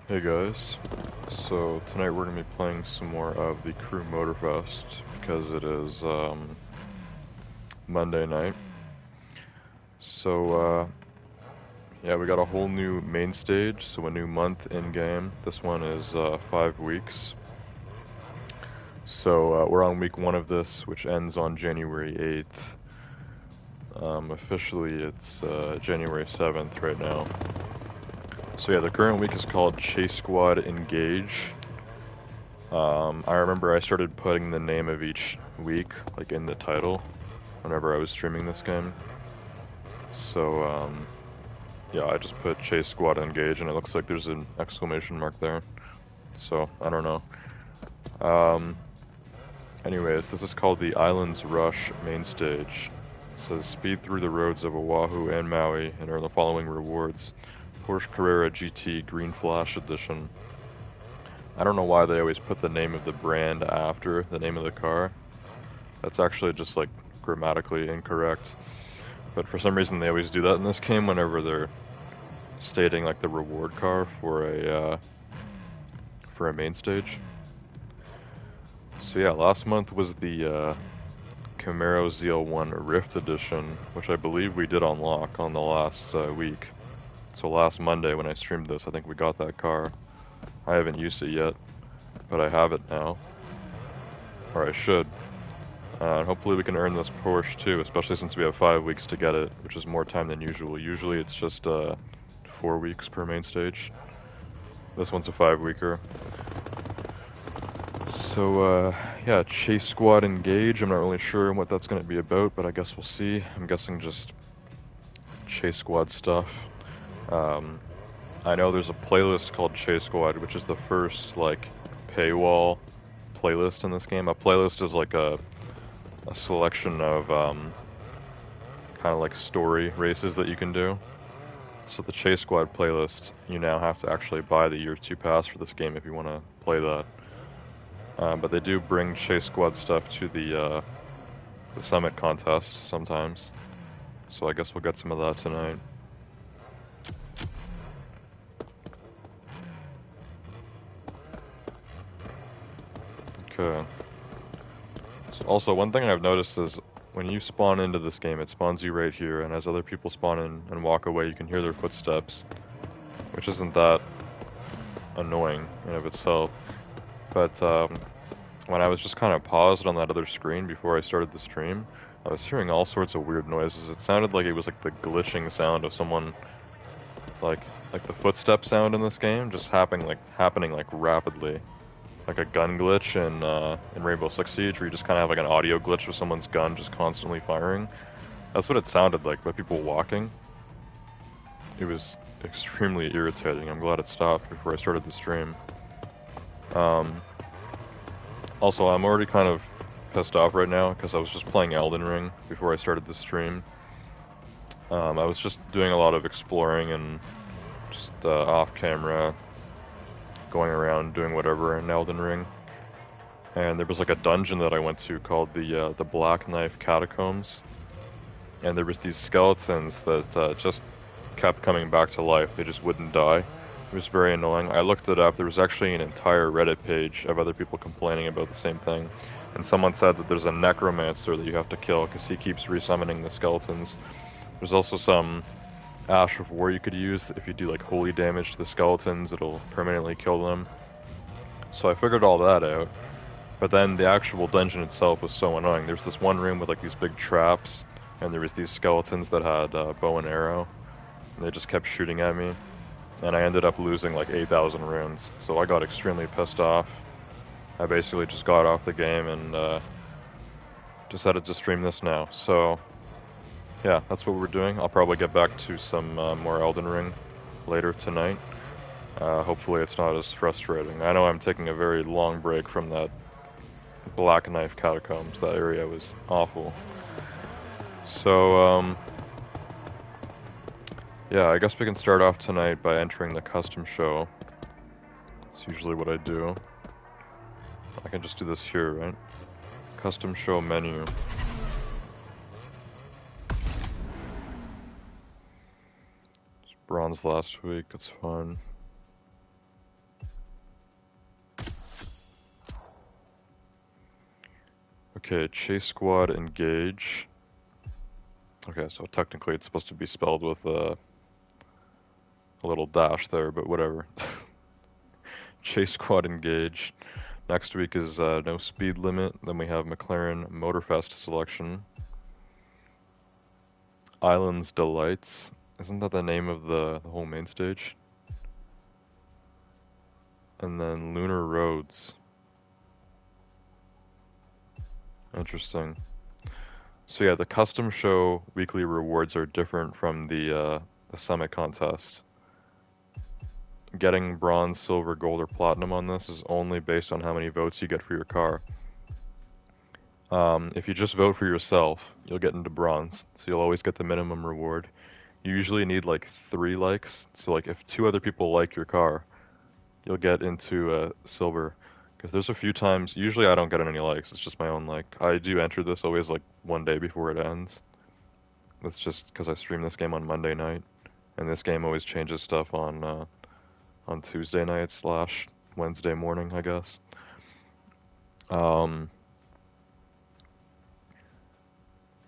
Hey guys, so tonight we're going to be playing some more of the Crew Motorfest because it is Monday night. So yeah, we got a whole new main stage, so a new month in game. This one is 5 weeks. So we're on week 1 of this, which ends on January 8th. Officially it's January 7th right now. So yeah, the current week is called Chase Squad Engage. I remember I started putting the name of each week, like, in the title, whenever I was streaming this game. So, yeah, I just put Chase Squad Engage, and it looks like there's an exclamation mark there. So, I don't know. Um, Anyways, this is called the Islands Rush main stage. It says speed through the roads of Oahu and Maui and earn the following rewards. Porsche Carrera GT Green Flash Edition. I don't know why they always put the name of the brand after the name of the car. That's actually just, like, grammatically incorrect. But for some reason they always do that in this game whenever they're stating, like, the reward car for a main stage. So yeah, last month was the Camaro ZL1 Rift Edition, which I believe we did unlock on the last week. So last Monday when I streamed this, I think we got that car. I haven't used it yet, but I have it now. Or I should. And hopefully we can earn this Porsche too, especially since we have 5 weeks to get it, which is more time than usual. Usually it's just 4 weeks per main stage. This one's a 5-weeker. So yeah, Chase Squad Engage. I'm not really sure what that's going to be about, but I guess we'll see. I'm guessing just Chase Squad stuff. I know there's a playlist called Chase Squad, which is the first, like, paywall playlist in this game. A playlist is like a selection of kind of like story races that you can do. So the Chase Squad playlist, you now have to actually buy the Year 2 pass for this game if you want to play that. But they do bring Chase Squad stuff to the Summit contest sometimes. So I guess we'll get some of that tonight. Okay. So also, one thing I've noticed is when you spawn into this game, it spawns you right here, and as other people spawn in and walk away, you can hear their footsteps, which isn't that annoying in of itself. But when I was just kind of paused on that other screen before I started the stream, I was hearing all sorts of weird noises. It sounded like it was like the glitching sound of someone, like the footstep sound in this game, just happening like rapidly. Like a gun glitch in Rainbow Six Siege, where you just kind of have like an audio glitch with someone's gun just constantly firing. That's what it sounded like by people walking. It was extremely irritating. I'm glad it stopped before I started the stream. Also, I'm already kind of pissed off right now because I was just playing Elden Ring before I started the stream. I was just doing a lot of exploring and just off camera, going around doing whatever in Elden Ring. And there was like a dungeon that I went to called the Black Knife Catacombs, and there was these skeletons that just kept coming back to life. They just wouldn't die. It was very annoying. I looked it up. There was actually an entire Reddit page of other people complaining about the same thing, and someone said that there's a necromancer that you have to kill because he keeps resummoning the skeletons. There's also some Ash of War you could use. If you do like holy damage to the skeletons, it'll permanently kill them. So I figured all that out. But then the actual dungeon itself was so annoying. There's this one room with like these big traps, and there was these skeletons that had bow and arrow, and they just kept shooting at me. And I ended up losing like 8,000 runes, so I got extremely pissed off. I basically just got off the game and decided to stream this now. So yeah, that's what we're doing. I'll probably get back to some more Elden Ring later tonight. Hopefully it's not as frustrating. I know I'm taking a very long break from that Black Knife Catacombs. That area was awful. So, yeah, I guess we can start off tonight by entering the custom show. That's usually what I do. I can just do this here, right? Custom show menu. It's bronze last week, it's fine. Okay, Chase Squad engage. Okay, so technically it's supposed to be spelled with a little dash there, but whatever. Chase Squad engage. Next week is no speed limit. Then we have McLaren Motorfest selection. Islands Delights. Isn't that the name of the whole main stage? And then Lunar Roads. Interesting. So yeah, the custom show weekly rewards are different from the summit contest. Getting bronze, silver, gold, or platinum on this is only based on how many votes you get for your car. If you just vote for yourself, you'll get into bronze, so you'll always get the minimum reward. You usually need like 3 likes, so like if 2 other people like your car, you'll get into silver. Because there's a few times, usually I don't get any likes, it's just my own like. I do enter this always like one day before it ends. That's just because I stream this game on Monday night, and this game always changes stuff on Tuesday night / Wednesday morning, I guess.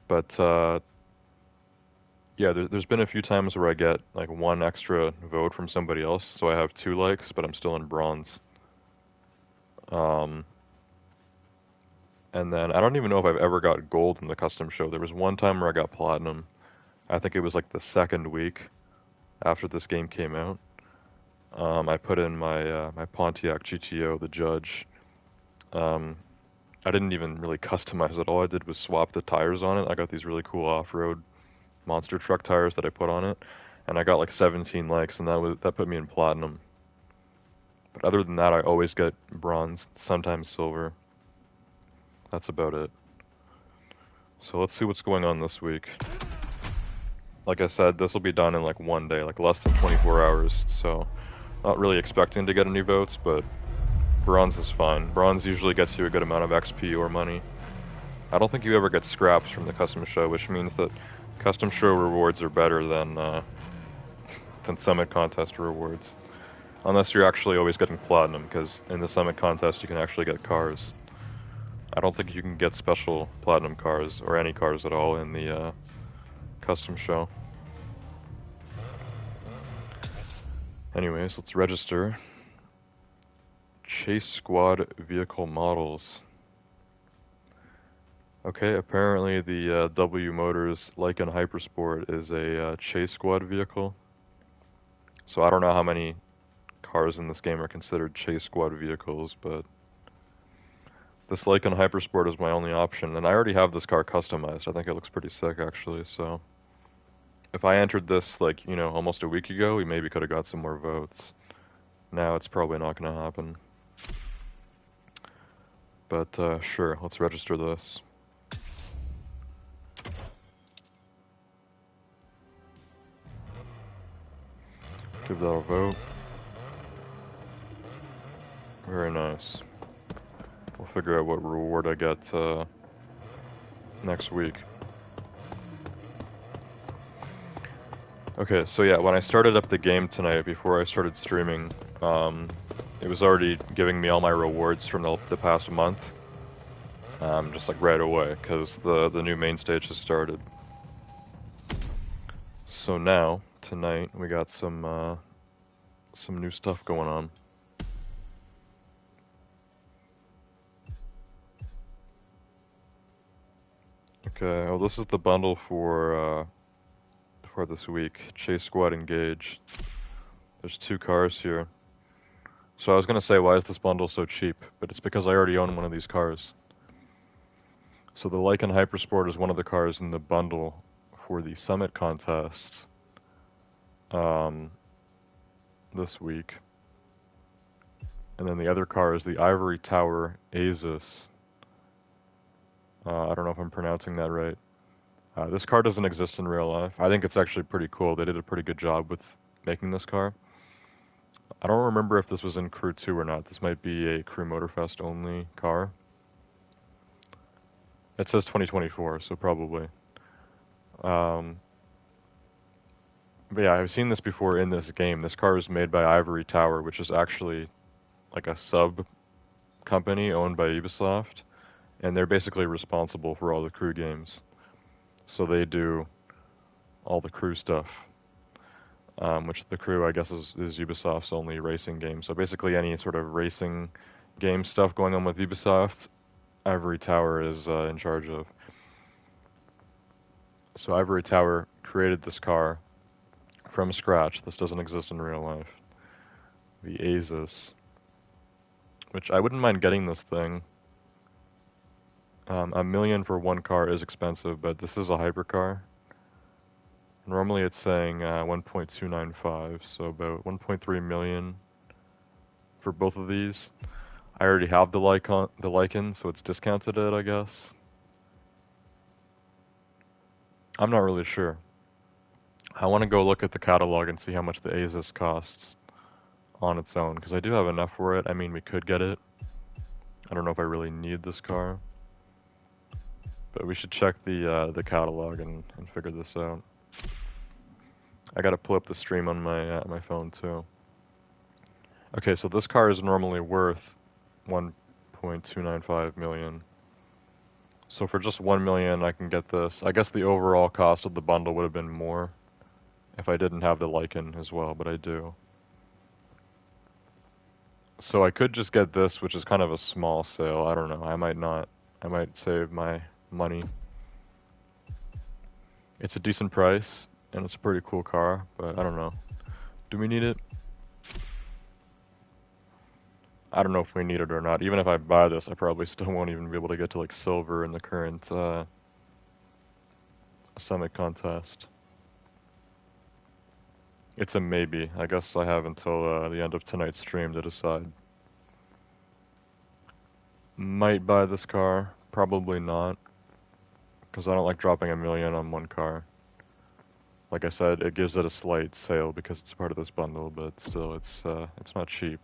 But yeah, there's been a few times where I get like 1 extra vote from somebody else, so I have 2 likes, but I'm still in bronze. And then I don't even know if I've ever got gold in the custom show. There was one time where I got platinum. I think it was like the 2nd week after this game came out. I put in my Pontiac GTO, the Judge. I didn't even really customize it. All I did was swap the tires on it. I got these really cool off-road monster truck tires that I put on it, and I got like 17 likes, and that put me in platinum. But other than that, I always get bronze, sometimes silver. That's about it. So let's see what's going on this week. Like I said, this will be done in like one day, like less than 24 hours, so not really expecting to get any votes, but bronze is fine. Bronze usually gets you a good amount of XP or money. I don't think you ever get scraps from the custom show, which means that custom show rewards are better than summit contest rewards. Unless you're actually always getting platinum, because in the summit contest you can actually get cars. I don't think you can get special platinum cars, or any cars at all, in the custom show. Anyways, let's register. Chase Squad vehicle models. Okay, apparently the W Motors Lykan Hypersport is a Chase Squad vehicle. So I don't know how many cars in this game are considered Chase Squad vehicles, but this Lykan Hypersport is my only option, and I already have this car customized. I think it looks pretty sick, actually, so if I entered this, like, you know, almost a week ago, we maybe could have got some more votes. Now it's probably not going to happen. But, sure, let's register this. Give that a vote. Very nice. We'll figure out what reward I get next week. Okay, so yeah, when I started up the game tonight, before I started streaming, it was already giving me all my rewards from the past month. Just like right away, because the new main stage has started. So now, tonight, we got some new stuff going on. Okay, well this is the bundle for this week. Chase Squad Engage. There's 2 cars here. So I was gonna say, why is this bundle so cheap? But it's because I already own one of these cars. So the Lykan Hypersport is one of the cars in the bundle for the Summit contest this week. And then the other car is the Ivory Tower Asus. I don't know if I'm pronouncing that right. This car doesn't exist in real life. I think it's actually pretty cool. They did a pretty good job with making this car. I don't remember if this was in Crew 2 or not. This might be a Crew Motorfest only car. It says 2024, so probably. But yeah, I've seen this before in this game. This car is made by Ivory Tower, which is actually like a sub company owned by Ubisoft. and they're basically responsible for all the crew games. So they do all the crew stuff, which the crew, I guess, is Ubisoft's only racing game. So basically any sort of racing game stuff going on with Ubisoft, Ivory Tower is in charge of. So Ivory Tower created this car from scratch. This doesn't exist in real life. The Asus, which I wouldn't mind getting this thing. $1 million for one car is expensive, but this is a hypercar. Normally it's saying 1.295, so about 1.3 million for both of these. I already have the Lycan, so it's discounted it, I guess. I'm not really sure. I want to go look at the catalog and see how much the Asus costs on its own, because I do have enough for it. I mean, we could get it. I don't know if I really need this car, but we should check the catalog and figure this out. I gotta pull up the stream on my phone too. Okay, so this car is normally worth 1.295 million. So for just 1 million, I can get this. I guess the overall cost of the bundle would have been more if I didn't have the Lycan as well, but I do. So I could just get this, which is kind of a small sale. I don't know. I might not. I might save my money. It's a decent price, and it's a pretty cool car, but I don't know. Do we need it? I don't know if we need it or not. Even if I buy this, I probably still won't even be able to get to like silver in the current summit contest. It's a maybe. I guess I have until the end of tonight's stream to decide. Might buy this car, probably not, because I don't like dropping $1 million on one car. Like I said, it gives it a slight sale because it's part of this bundle, but still, it's not cheap.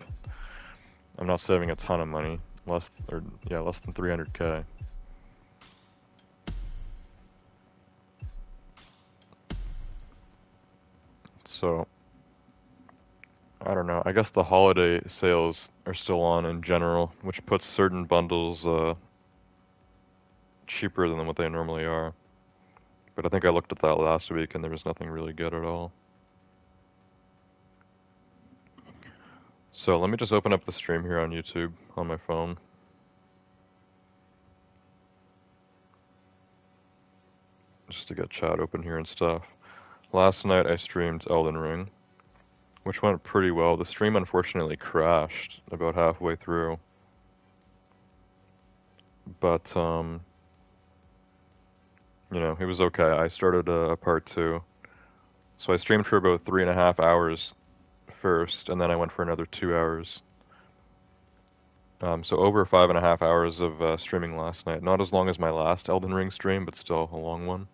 I'm not saving a ton of money, less than 300k. So, I don't know. I guess the holiday sales are still on in general, which puts certain bundles cheaper than what they normally are. But I think I looked at that last week and there was nothing really good at all. So let me just open up the stream here on YouTube on my phone. Just to get chat open here and stuff. Last night I streamed Elden Ring, which went pretty well. The stream unfortunately crashed about halfway through. But, you know, it was okay. I started a part 2. So I streamed for about 3.5 hours first, and then I went for another 2 hours. So over 5.5 hours of streaming last night. Not as long as my last Elden Ring stream, but still a long one.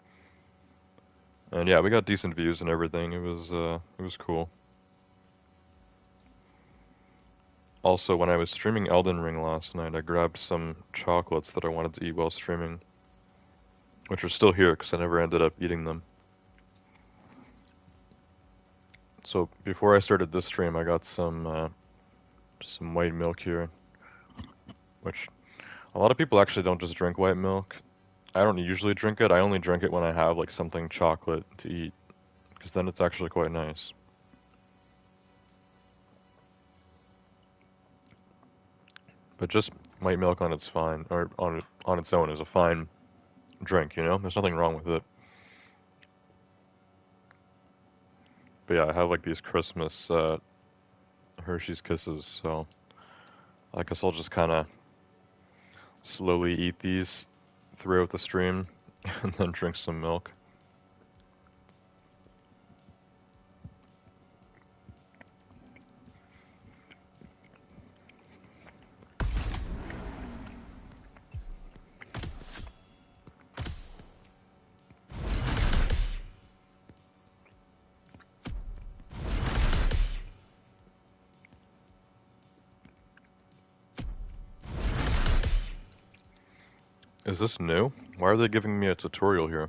And yeah, we got decent views and everything. It was cool. Also, when I was streaming Elden Ring last night, I grabbed some chocolates that I wanted to eat while streaming, which are still here because I never ended up eating them. So before I started this stream, I got some white milk here, which a lot of people actually don't just drink white milk. I don't usually drink it. I only drink it when I have like something chocolate to eat, because then it's actually quite nice. But just white milk on its on its own is a fine drink, you know? There's nothing wrong with it. But yeah, I have like these Christmas Hershey's Kisses, so I guess I'll just kind of slowly eat these throughout the stream and then drink some milk. Is this new? Why are they giving me a tutorial here?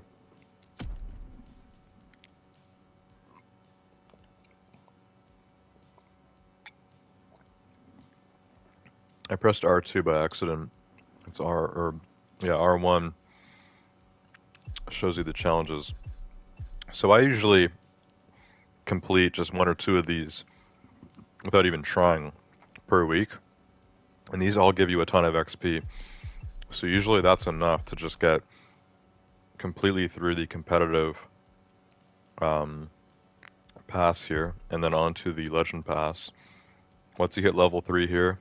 I pressed R2 by accident. It's R or Yeah, R1 shows you the challenges. So I usually complete just one or two of these without even trying per week. And these all give you a ton of XP. So usually that's enough to just get completely through the competitive um, pass here and then on to the legend pass. Once you hit level 3 here,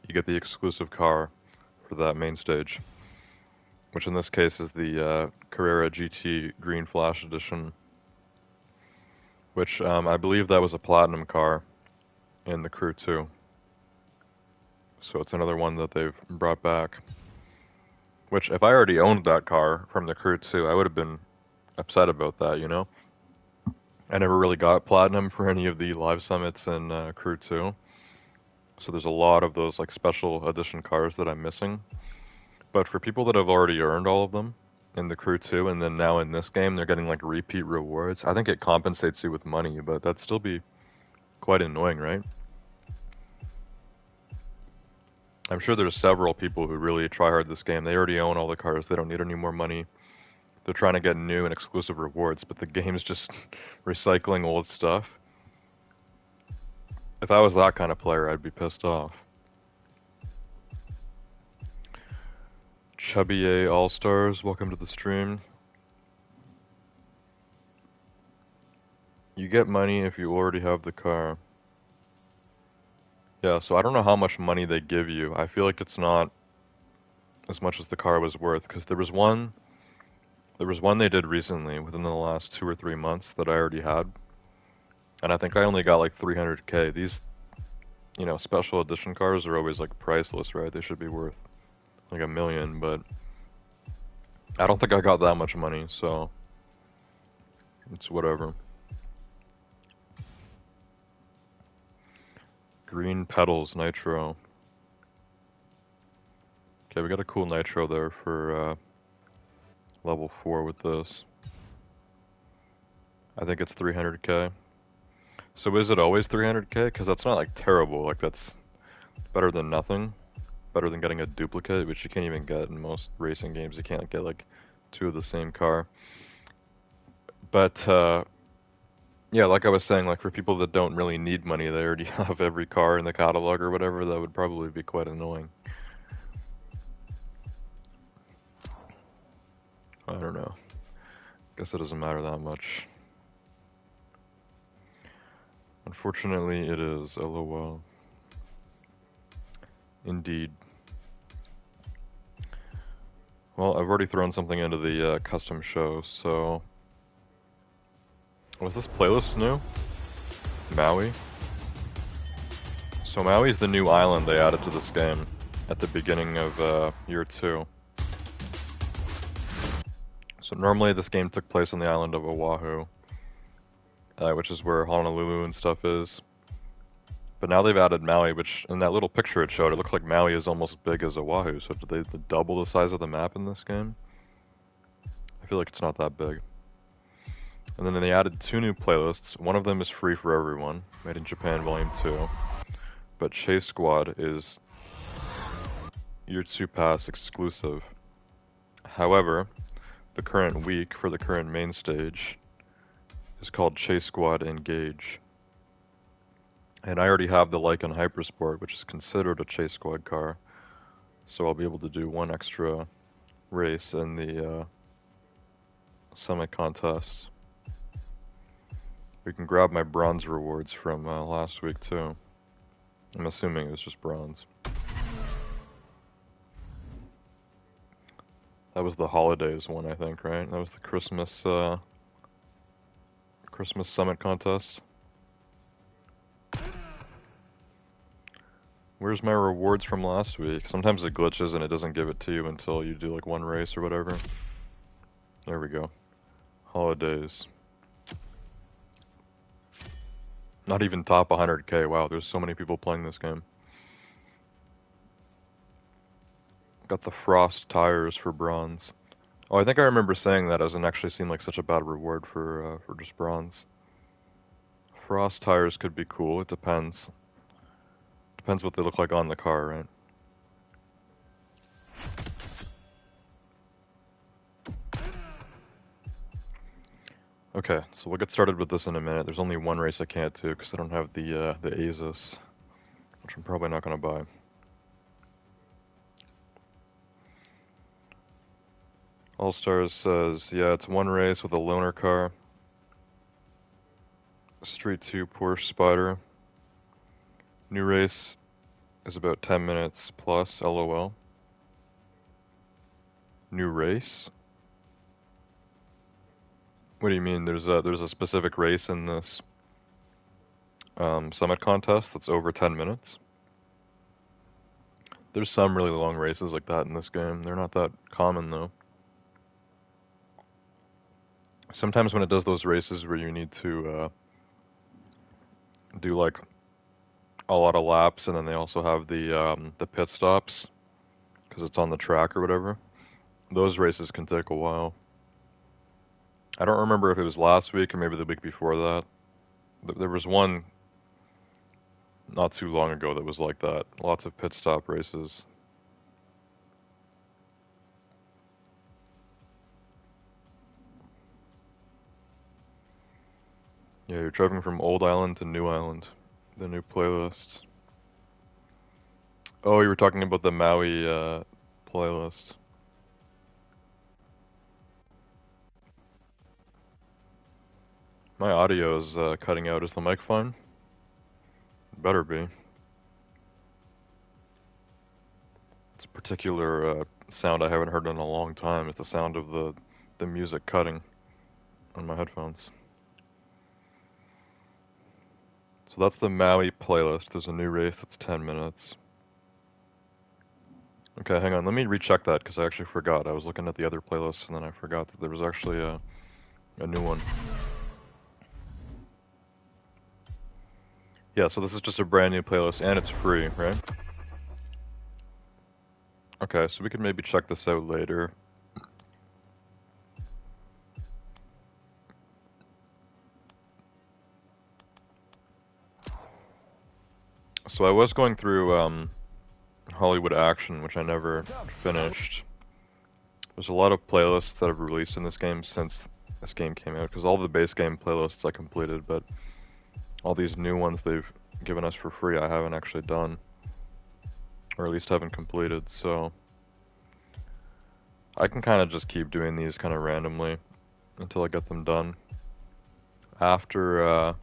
you get the exclusive car for that main stage, which in this case is the Carrera GT Green Flash Edition, which I believe that was a platinum car in the Crew 2. So it's another one that they've brought back. Which, if I already owned that car from the Crew 2, I would have been upset about that, you know? I never really got platinum for any of the live summits in Crew 2. So there's a lot of those like special edition cars that I'm missing. But for people that have already earned all of them in the Crew 2 and then now in this game they're getting like repeat rewards, I think it compensates you with money, but that'd still be quite annoying, right? I'm sure there's several people who really try hard this game. They already own all the cars. They don't need any more money. They're trying to get new and exclusive rewards, but the game's just recycling old stuff. If I was that kind of player, I'd be pissed off. Chubby A All-Stars, welcome to the stream. You get money if you already have the car. Yeah, so I don't know how much money they give you. I feel like it's not as much as the car was worth, because there was one they did recently within the last 2 or 3 months that I already had, and I think I only got like 300k. These, special edition cars are always like priceless, right? They should be worth like a million, but I don't think I got that much money, so it's whatever. Green pedals, nitro. Okay, we got a cool nitro there for level 4 with this. I think it's 300k. So is it always 300k? Because that's not like terrible. Like that's better than nothing. Better than getting a duplicate, which you can't even get in most racing games. You can't get like two of the same car. But yeah, like I was saying, like for people that don't really need money, they already have every car in the catalog or whatever, that would probably be quite annoying. I don't know. Guess it doesn't matter that much. Unfortunately, it is. LOL. Indeed. Well, I've already thrown something into the custom show, so... Was this playlist new? Maui? So Maui's the new island they added to this game at the beginning of year 2. So normally this game took place on the island of Oahu, which is where Honolulu and stuff is. But now they've added Maui, which in that little picture it showed, it looked like Maui is almost as big as Oahu. So did they double the size of the map in this game? I feel like it's not that big. And then they added 2 new playlists. One of them is free for everyone, Made in Japan Volume 2. But Chase Squad is Year 2 Pass exclusive. However, the current week for the current main stage is called Chase Squad Engage. And I already have the Lycan Hypersport, which is considered a Chase Squad car. So I'll be able to do one extra race in the summit contest. We can grab my bronze rewards from last week too. I'm assuming it was just bronze. That was the holidays one, I think, right? That was the Christmas summit contest. Where's my rewards from last week? Sometimes it glitches and it doesn't give it to you until you do like one race or whatever. There we go. Holidays. Not even top 100k. Wow, there's so many people playing this game. Got the frost tires for bronze. Oh, I think I remember saying that. It doesn't actually seem like such a bad reward for just bronze. Frost tires could be cool. It depends. Depends what they look like on the car, right? Okay, so we'll get started with this in a minute. There's only one race I can't do because I don't have the Asus, which I'm probably not gonna buy. All Stars says, yeah, it's one race with a loaner car. Street 2 Porsche Spider. New race is about 10 minutes plus, LOL. New race? What do you mean? There's a specific race in this summit contest that's over 10 minutes? There's some really long races like that in this game. They're not that common though. Sometimes when it does those races where you need to do like a lot of laps, and then they also have the pit stops because it's on the track or whatever. Those races can take a while. I don't remember if it was last week or maybe the week before that. There was one not too long ago that was like that. Lots of pit stop races. Yeah, you're driving from Old Island to New Island. The new playlist. Oh, you were talking about the Maui playlist. My audio is cutting out. Is the mic fine? Better be. It's a particular sound I haven't heard in a long time. It's the sound of the music cutting on my headphones. So that's the Maui playlist. There's a new race that's 10 minutes. Okay, hang on. Let me recheck that because I actually forgot. I was looking at the other playlists and then I forgot that there was actually a new one. Yeah, so this is just a brand new playlist and it's free, right? Okay, so we could maybe check this out later. So I was going through Hollywood Action, which I never finished. There's a lot of playlists that have released in this game since this game came out, because all the base game playlists I completed, but all these new ones they've given us for free I haven't actually done, or at least haven't completed, so I can kind of just keep doing these kind of randomly until I get them done. After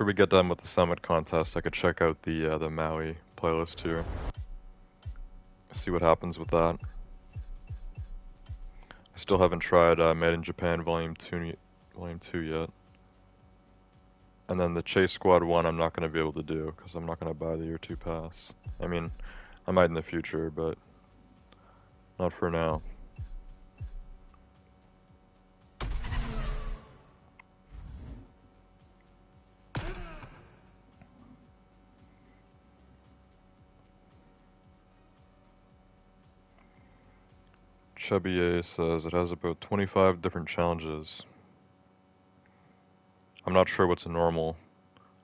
we get done with the summit contest, I could check out the Maui playlist here. See what happens with that. I still haven't tried Made in Japan Volume 2 yet. And then the Chase Squad 1 I'm not going to be able to do, because I'm not going to buy the Year 2 pass. I mean, I might in the future, but not for now. Chubby A says it has about 25 different challenges. I'm not sure what's normal.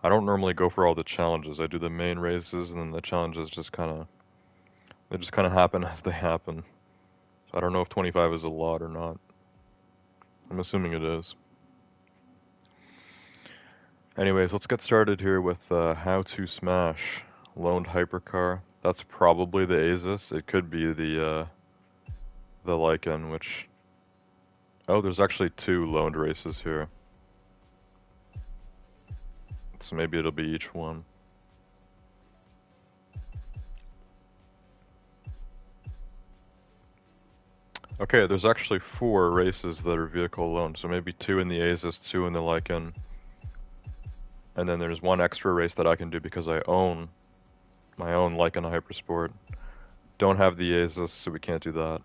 I don't normally go for all the challenges. I do the main races and then the challenges just kind of happen as they happen. So I don't know if 25 is a lot or not. I'm assuming it is. Anyways, let's get started here with how to smash loaned hypercar. That's probably the Asus. It could be the Lycan, which... Oh, there's actually 2 loaned races here. So maybe it'll be each one. Okay, there's actually 4 races that are vehicle loaned. So maybe 2 in the Asus, 2 in the Lycan. And then there's 1 extra race that I can do because I own my own Lycan Hypersport. Don't have the Asus, so we can't do that.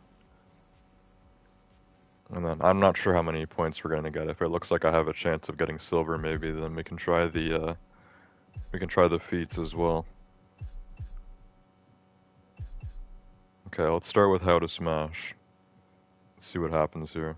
And then I'm not sure how many points we're gonna get. If it looks like I have a chance of getting silver, maybe then we can try the feats as well. Okay, let's start with how to smash. Let's see what happens here.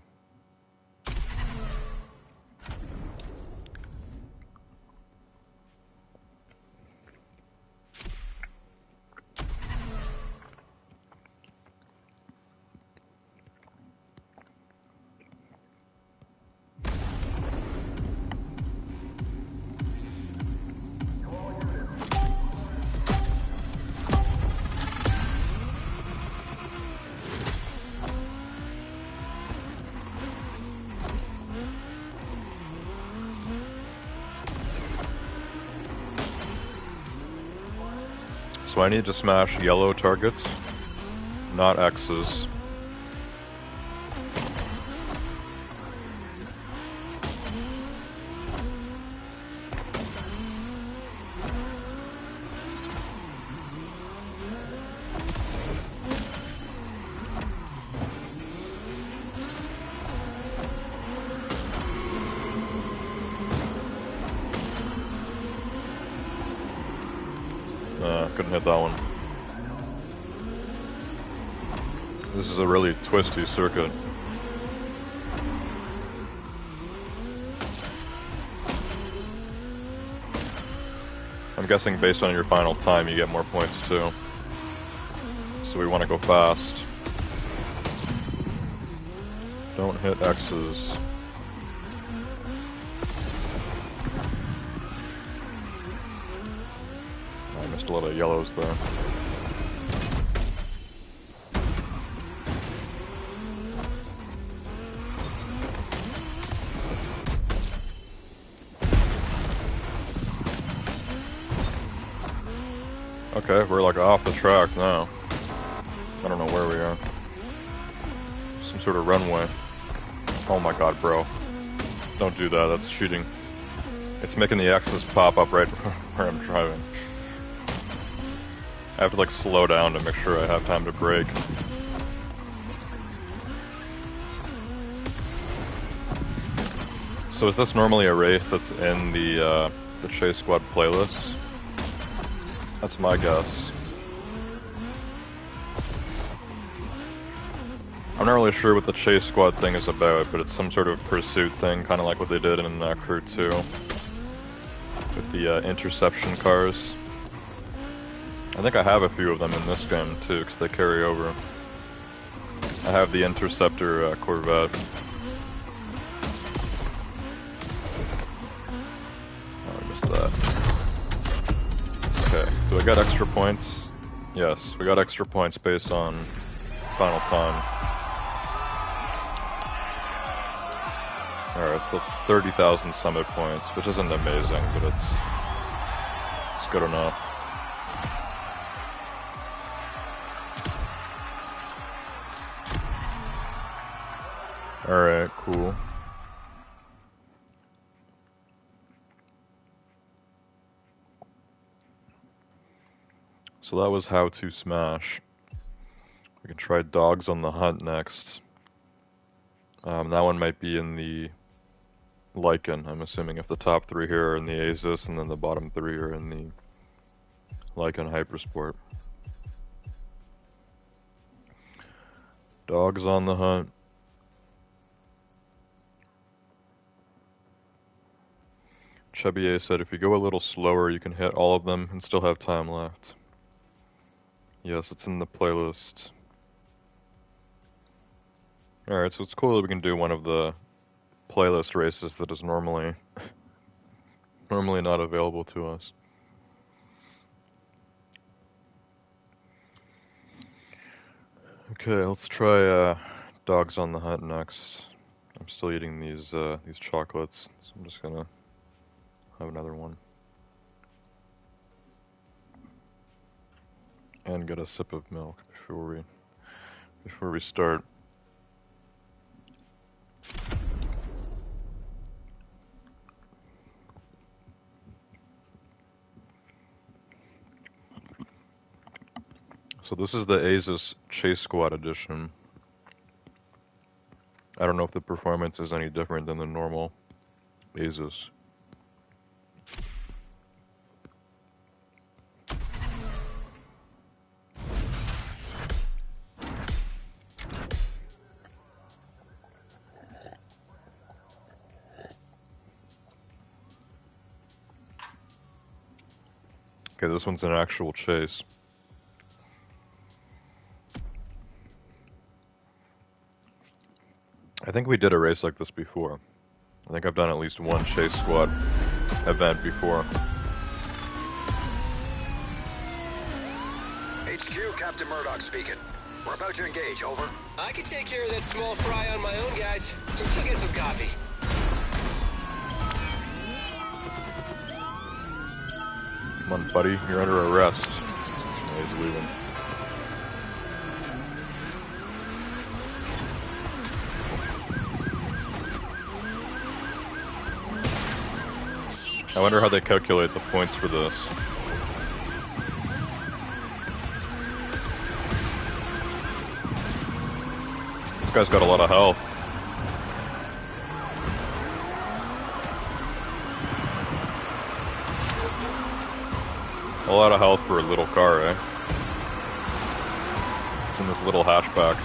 So I need to smash yellow targets, not X's. Couldn't hit that one. This is a really twisty circuit. I'm guessing based on your final time you get more points too. So we want to go fast. Don't hit X's. I missed a lot of yellows there. Okay, we're like off the track now. I don't know where we are. Some sort of runway. Oh my god, bro. Don't do that, that's cheating. It's making the X's pop up right where I'm driving. I have to like slow down to make sure I have time to brake. So is this normally a race that's in the Chase Squad playlist? That's my guess. I'm not really sure what the Chase Squad thing is about, but it's some sort of pursuit thing, kind of like what they did in Crew 2. With the interception cars. I think I have a few of them in this game too, because they carry over. I have the Interceptor Corvette. Oh, I missed that. Okay, do I got extra points? Yes, we got extra points based on final time. Alright, so that's 30,000 summit points, which isn't amazing, but it's good enough. Alright, cool. So that was how to smash. We can try Dogs on the Hunt next. That one might be in the Lycan, I'm assuming, if the top three here are in the Asus and then the bottom three are in the Lycan Hypersport. Dogs on the Hunt. Chebier said if you go a little slower you can hit all of them and still have time left. Yes, it's in the playlist. Alright, so it's cool that we can do one of the playlist races that is normally not available to us. Okay, let's try Dogs on the Hunt next. I'm still eating these chocolates, so I'm just gonna have another one. And get a sip of milk before we start. So this is the Asus Chase Squad edition. I don't know if the performance is any different than the normal Asus. Okay, this one's an actual chase. I think we did a race like this before. I think I've done at least one Chase Squad event before. HQ, Captain Murdoch speaking. We're about to engage, over. I can take care of that small fry on my own, guys. Just go get some coffee. Come on, buddy, you're under arrest. he's leaving. I wonder how they calculate the points for this. This guy's got a lot of health. A lot of health for a little car, eh? It's in this little hatchback.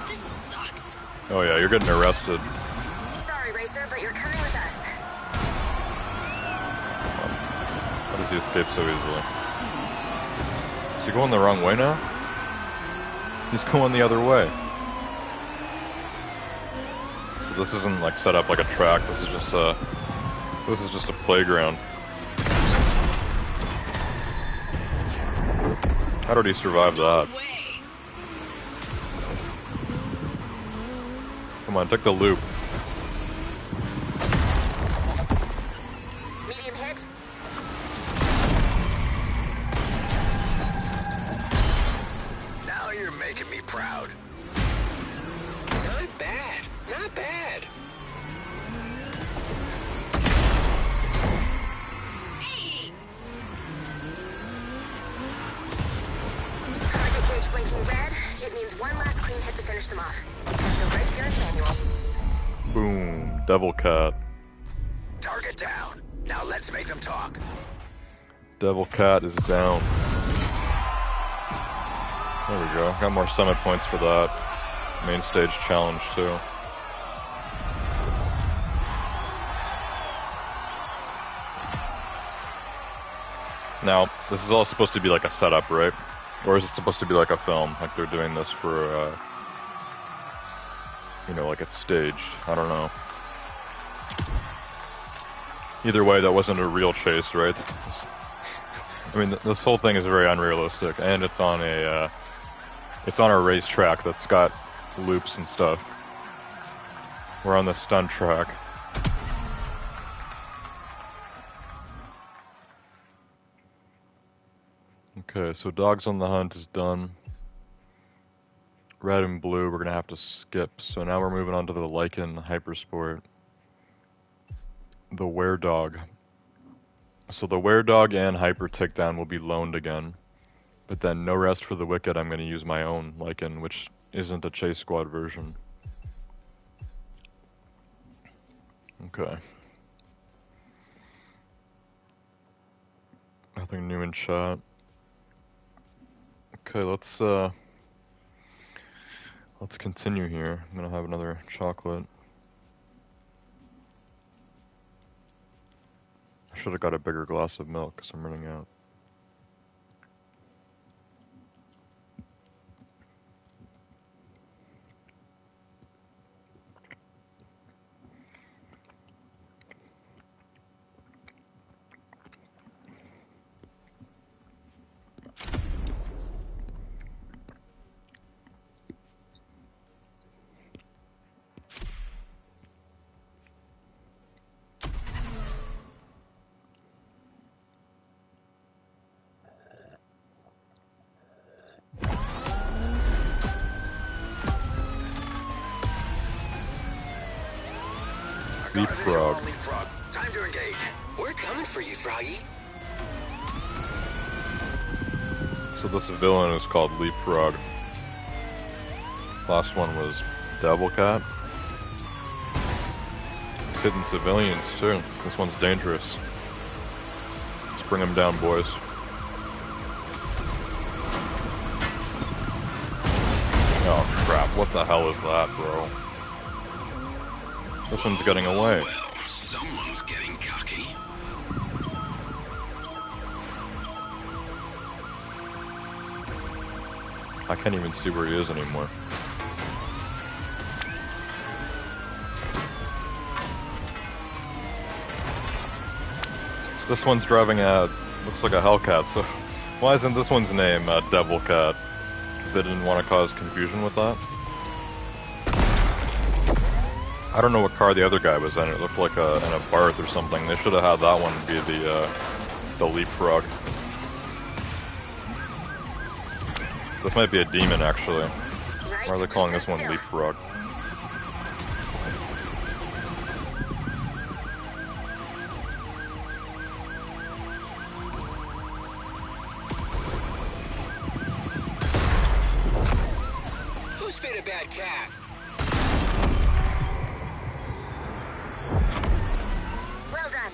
This sucks. Oh yeah, you're getting arrested. Sorry, Racer, but you're coming with us. How does he escape so easily? Is he going the wrong way now? He's going the other way. So this isn't like set up like a track, this is just a playground. How did he survive that? Come on, take the loop. Medium hit. Now you're making me proud. Not bad. Not bad. Hey! Target gauge blinking red. It means one last clean hit to finish them off. It says so right here in the manual. Boom, Devil Cat. Target down. Now let's make them talk. Devil Cat is down. There we go. Got more summit points for that. Main stage challenge too. Now, this is all supposed to be like a setup, right? Or is it supposed to be like a film? Like they're doing this for, you know, like it's staged. I don't know. Either way, that wasn't a real chase, right? I mean, this whole thing is very unrealistic, and it's on a racetrack that's got loops and stuff. We're on the stunt track. Okay, so Dogs on the Hunt is done. Red and blue, we're gonna have to skip. So now we're moving on to the Lycan Hypersport. The Were-Dog. So the Were-Dog and Hyper Takedown will be loaned again. But then no rest for the Wicked, I'm gonna use my own Lycan, which isn't a Chase Squad version. Okay. Nothing new in chat. Okay, let's continue here. I'm gonna have another chocolate. I should have got a bigger glass of milk because I'm running out. Leapfrog. Leapfrog. Time to engage. We're coming for you, Froggy. So this villain is called Leapfrog. Last one was Devil Cat. He's hitting civilians too. This one's dangerous. Let's bring him down, boys. Oh crap, what the hell is that, bro? This one's getting away. Well, someone's getting cocky. I can't even see where he is anymore. This one's driving a, looks like a Hellcat, so why isn't this one's name Devil Cat? They didn't want to cause confusion with that? I don't know what car the other guy was in. It looked like an Abarth or something. They should have had that one be the leapfrog. This might be a demon, actually. Right, Why are they calling keep this one them leapfrog? Who's been a bad cat? Well done.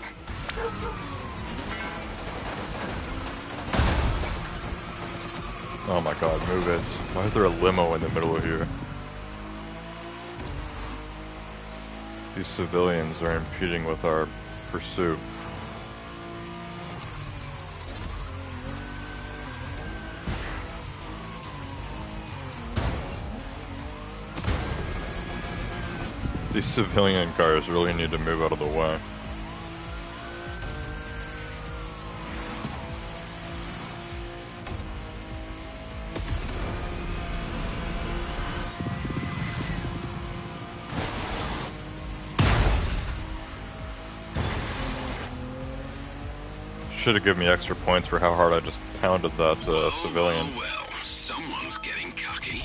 Oh my god, move it. Why is there a limo in the middle of here? These civilians are impeding with our pursuit. These civilian cars really need to move out of the way. Should have given me extra points for how hard I just pounded that civilian. Well, someone's getting cocky.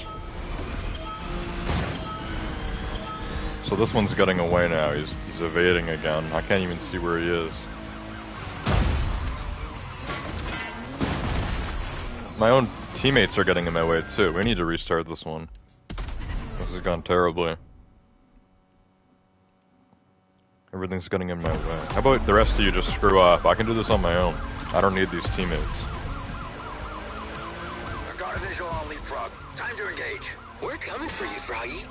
So this one's getting away now. He's evading again. I can't even see where he is. My own teammates are getting in my way too. We need to restart this one. This has gone terribly. Everything's getting in my way. How about the rest of you just screw off? I can do this on my own. I don't need these teammates. I've got a visual on leapfrog. Time to engage. We're coming for you, Froggy.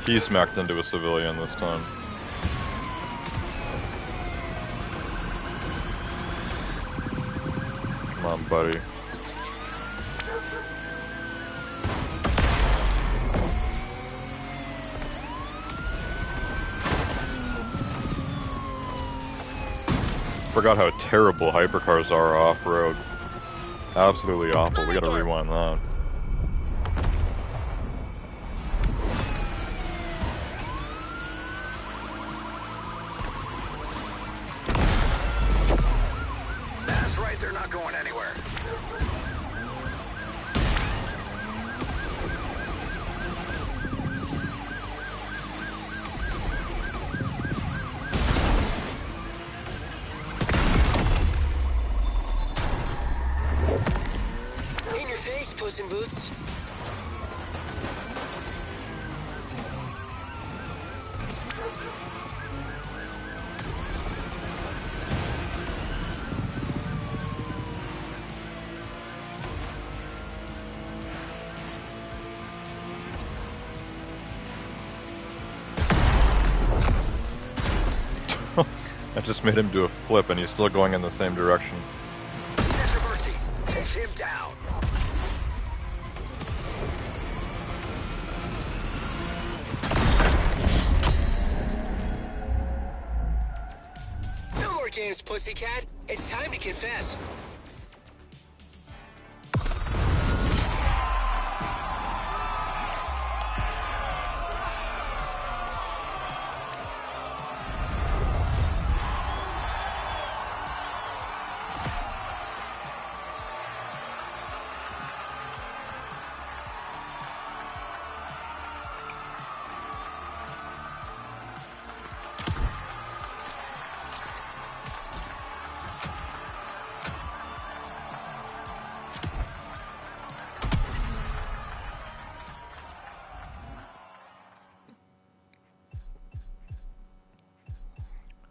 He smacked into a civilian this time. Come on, buddy. Forgot how terrible hypercars are off-road. Absolutely awful. We gotta rewind that. That's right, they're not going anywhere. In your face, Puss in Boots. I just made him do a flip and he's still going in the same direction. He's at your mercy. Take him down. No more games, pussycat. It's time to confess.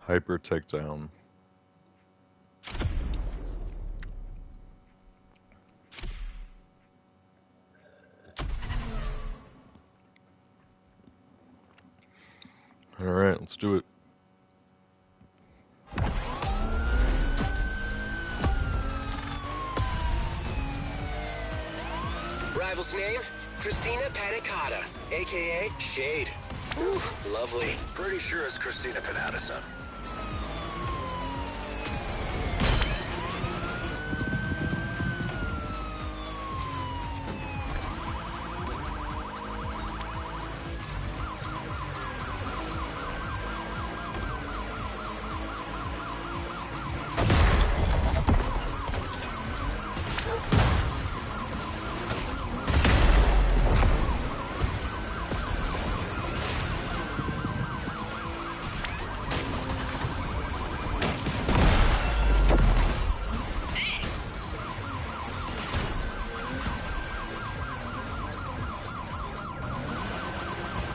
Hyper takedown. Alright, let's do it. Rival's name? Christina Panicotta, aka Shade. Ooh, lovely. Pretty sure it's Christina Panada, son.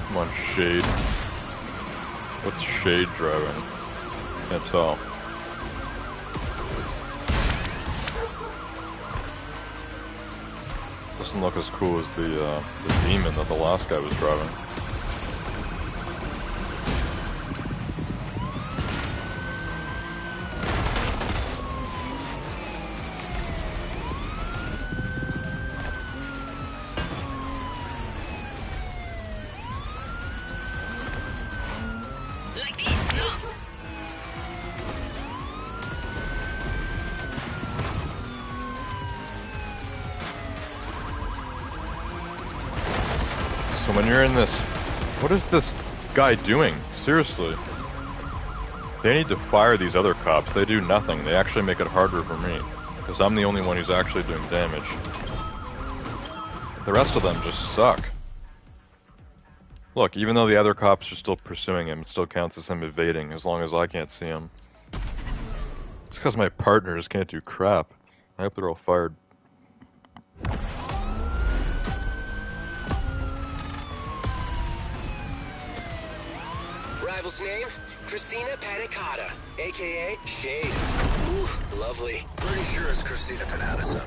Come on, Shade. What's Shade driving? Can't tell. Doesn't look as cool as the demon that the last guy was driving. So when you're in this, what is this guy doing? Seriously. They need to fire these other cops. They do nothing. They actually make it harder for me. Because I'm the only one who's actually doing damage. The rest of them just suck. Look, even though the other cops are still pursuing him, it still counts as him evading, as long as I can't see him. It's because my partners can't do crap. I hope they're all fired. Rival's name? Christina Panicotta, aka Shade. Ooh, lovely. Pretty sure it's Christina Panada, son.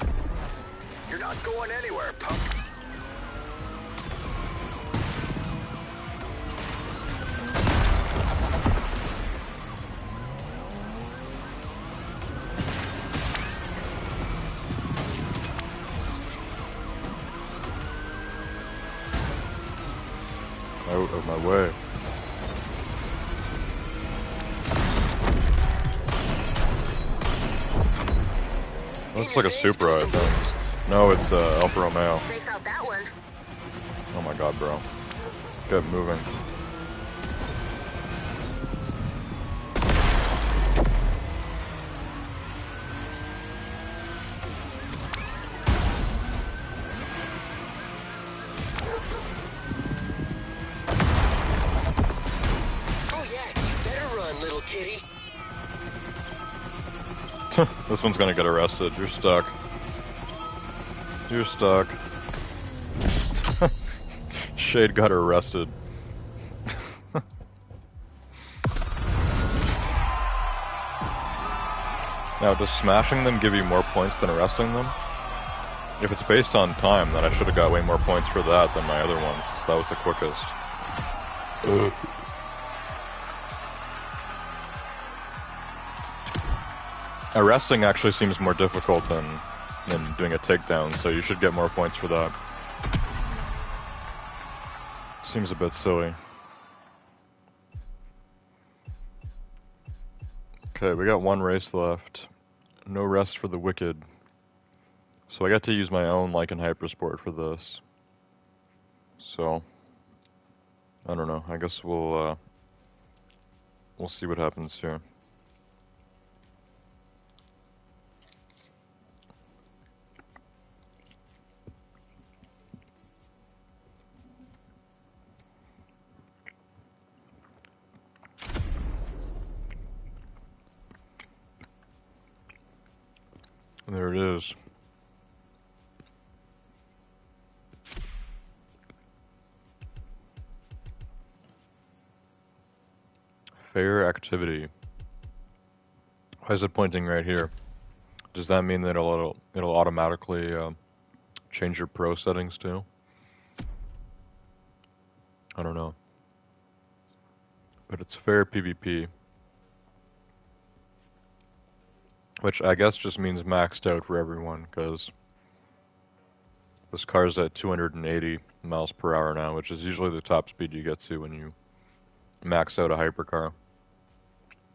You're not going anywhere, punk. Out of my way. Looks like a Supra, I think. No, it's Alfa Romeo. They felt that one. Oh my god, bro. Get moving. Oh yeah, you better run, little kitty. This one's gonna get arrested. You're stuck. You're stuck. Shade got arrested. Now, does smashing them give you more points than arresting them? If it's based on time, then I should have got way more points for that than my other ones, since that was the quickest. Ugh. Arresting actually seems more difficult than doing a takedown, so you should get more points for that. Seems a bit silly. Okay, we got one race left. No rest for the wicked. So I got to use my own Lycan Hypersport for this. So I don't know. I guess we'll see what happens here. There it is. Fair activity. Why is it pointing right here? Does that mean that it'll automatically change your pro settings too? I don't know. But it's fair PvP. Which I guess just means maxed out for everyone, because This car's at 280 miles per hour now, which is usually the top speed you get to when you max out a hypercar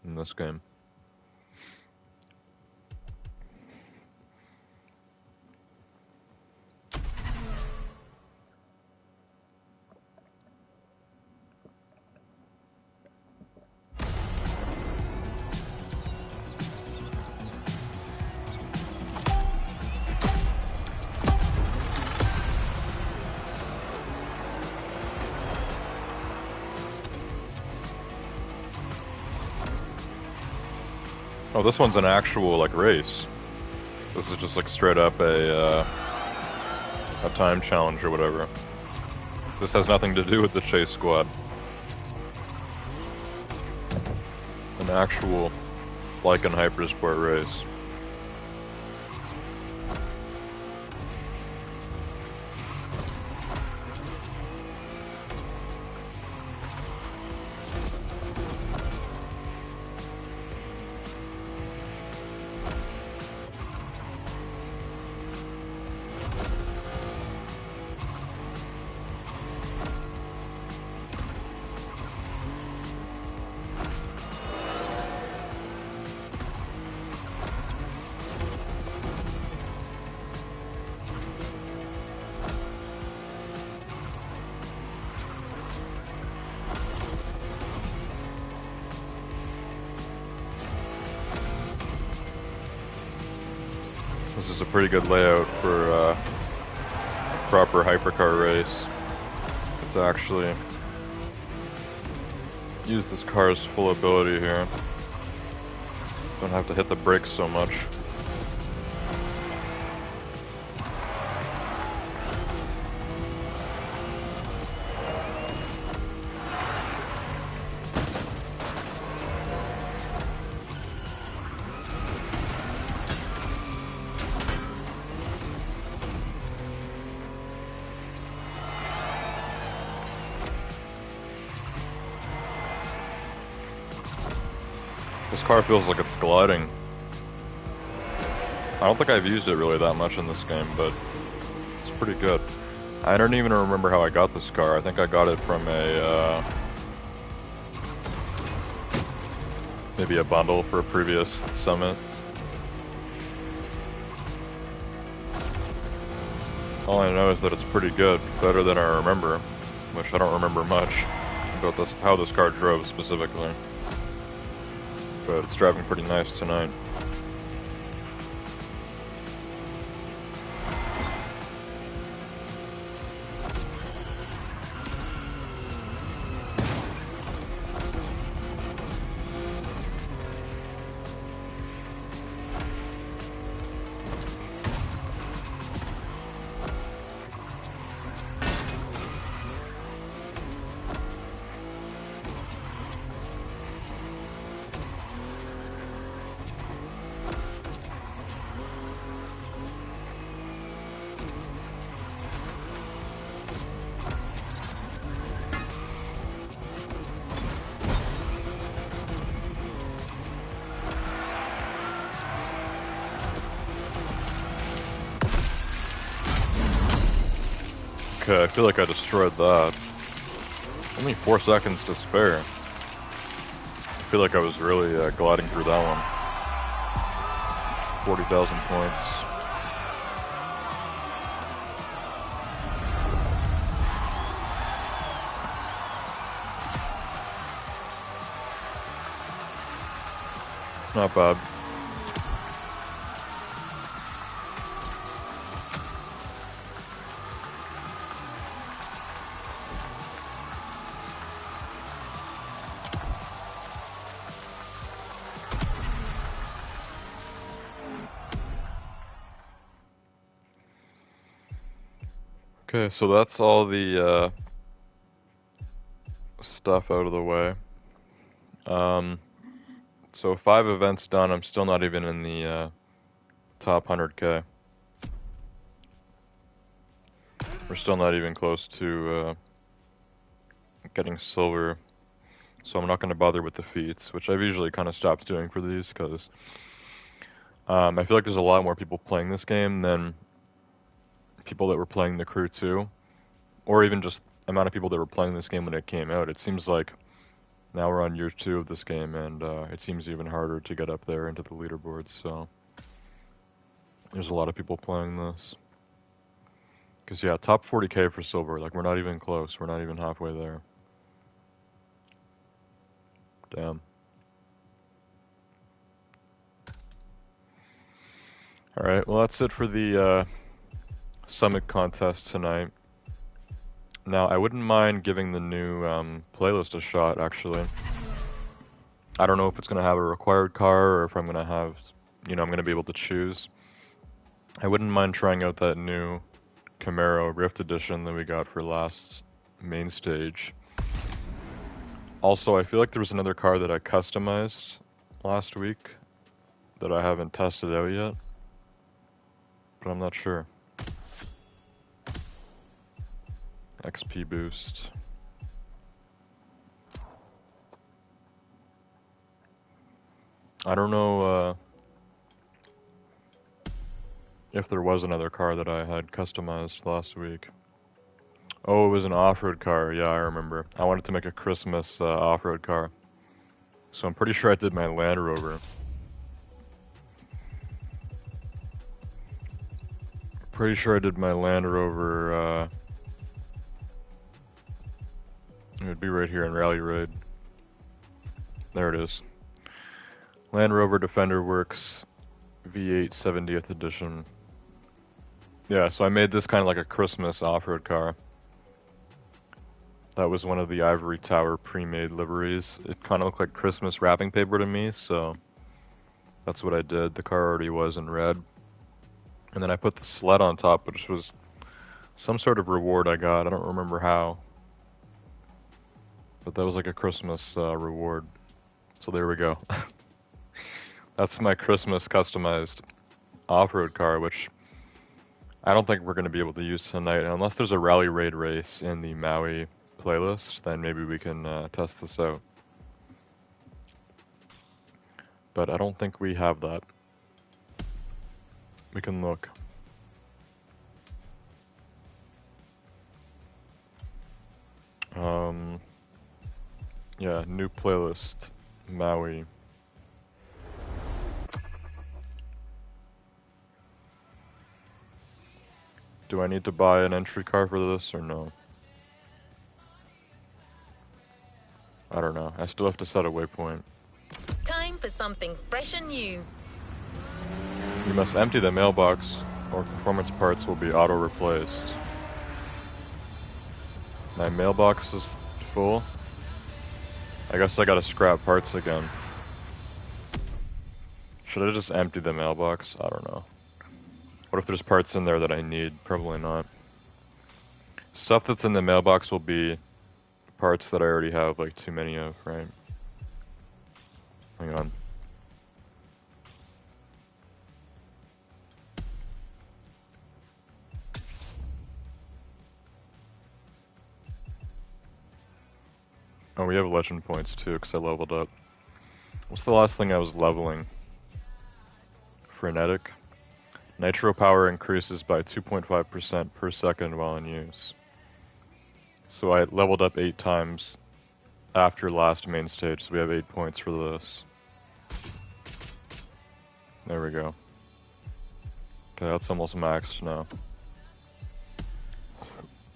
in this game. Oh, this one's an actual, like, race. This is just, like, straight up a time challenge or whatever. This has nothing to do with the chase squad. An actual, like, an Hypersport race. This is a pretty good layout for a proper hypercar race. It's actually use this car's full ability here. Don't have to hit the brakes so much. This car feels like it's gliding. I don't think I've used it really that much in this game, but it's pretty good. I don't even remember how I got this car. I think I got it from a, maybe a bundle for a previous summit. All I know is that it's pretty good, better than I remember, which I don't remember much about this, how this car drove specifically. But it's driving pretty nice tonight. Okay, I feel like I destroyed that. Only 4 seconds to spare. I feel like I was really gliding through that one. 40,000 points. Not bad. Okay, so that's all the stuff out of the way. So 5 events done, I'm still not even in the top 100K. We're still not even close to getting silver, so I'm not going to bother with the feats, which I've usually kind of stopped doing for these, because I feel like there's a lot more people playing this game than people that were playing the crew 2, or even just amount of people that were playing this game when it came out. It seems like now we're on year 2 of this game, and it seems even harder to get up there into the leaderboards, so there's a lot of people playing this. Because, yeah, top 40k for silver, like, we're not even close. We're not even halfway there. Damn. Alright, well, that's it for the Summit contest tonight. Now, I wouldn't mind giving the new playlist a shot, actually. I don't know if it's going to have a required car, or if I'm going to have, I'm going to be able to choose. I wouldn't mind trying out that new Camaro Rift Edition that we got for last main stage. Also, I feel like there was another car that I customized last week that I haven't tested out yet, but I'm not sure. XP boost. I don't know if there was another car that I had customized last week. Oh, it was an off-road car. Yeah, I remember. I wanted to make a Christmas off-road car. So I'm pretty sure I did my Land Rover. Pretty sure I did my Land Rover, it would be right here in Rally Raid. There it is. Land Rover Defender Works V8 70th edition. Yeah, so I made this kind of like a Christmas off-road car. That was one of the Ivory Tower pre-made liveries. It kind of looked like Christmas wrapping paper to me, so that's what I did. The car already was in red. And then I put the sled on top, which was some sort of reward I got. I don't remember how. But that was like a Christmas reward. So there we go. That's my Christmas customized off-road car, which I don't think we're going to be able to use tonight. And unless there's a Rally Raid race in the Maui playlist, then maybe we can test this out. But I don't think we have that. We can look. Yeah, new playlist, Maui. Do I need to buy an entry car for this or no? I don't know. I still have to set a waypoint. Time for something fresh and new. You must empty the mailbox or performance parts will be auto-replaced. My mailbox is full. I guess I gotta scrap parts again. Should I just empty the mailbox? I don't know. What if there's parts in there that I need? Probably not. Stuff that's in the mailbox will be parts that I already have like too many of, right? Hang on. Oh, we have legend points too, because I leveled up. What's the last thing I was leveling? Frenetic. Nitro power increases by 2.5% per second while in use. So I leveled up 8 times after last main stage, so we have 8 points for this. There we go. Okay, that's almost maxed now.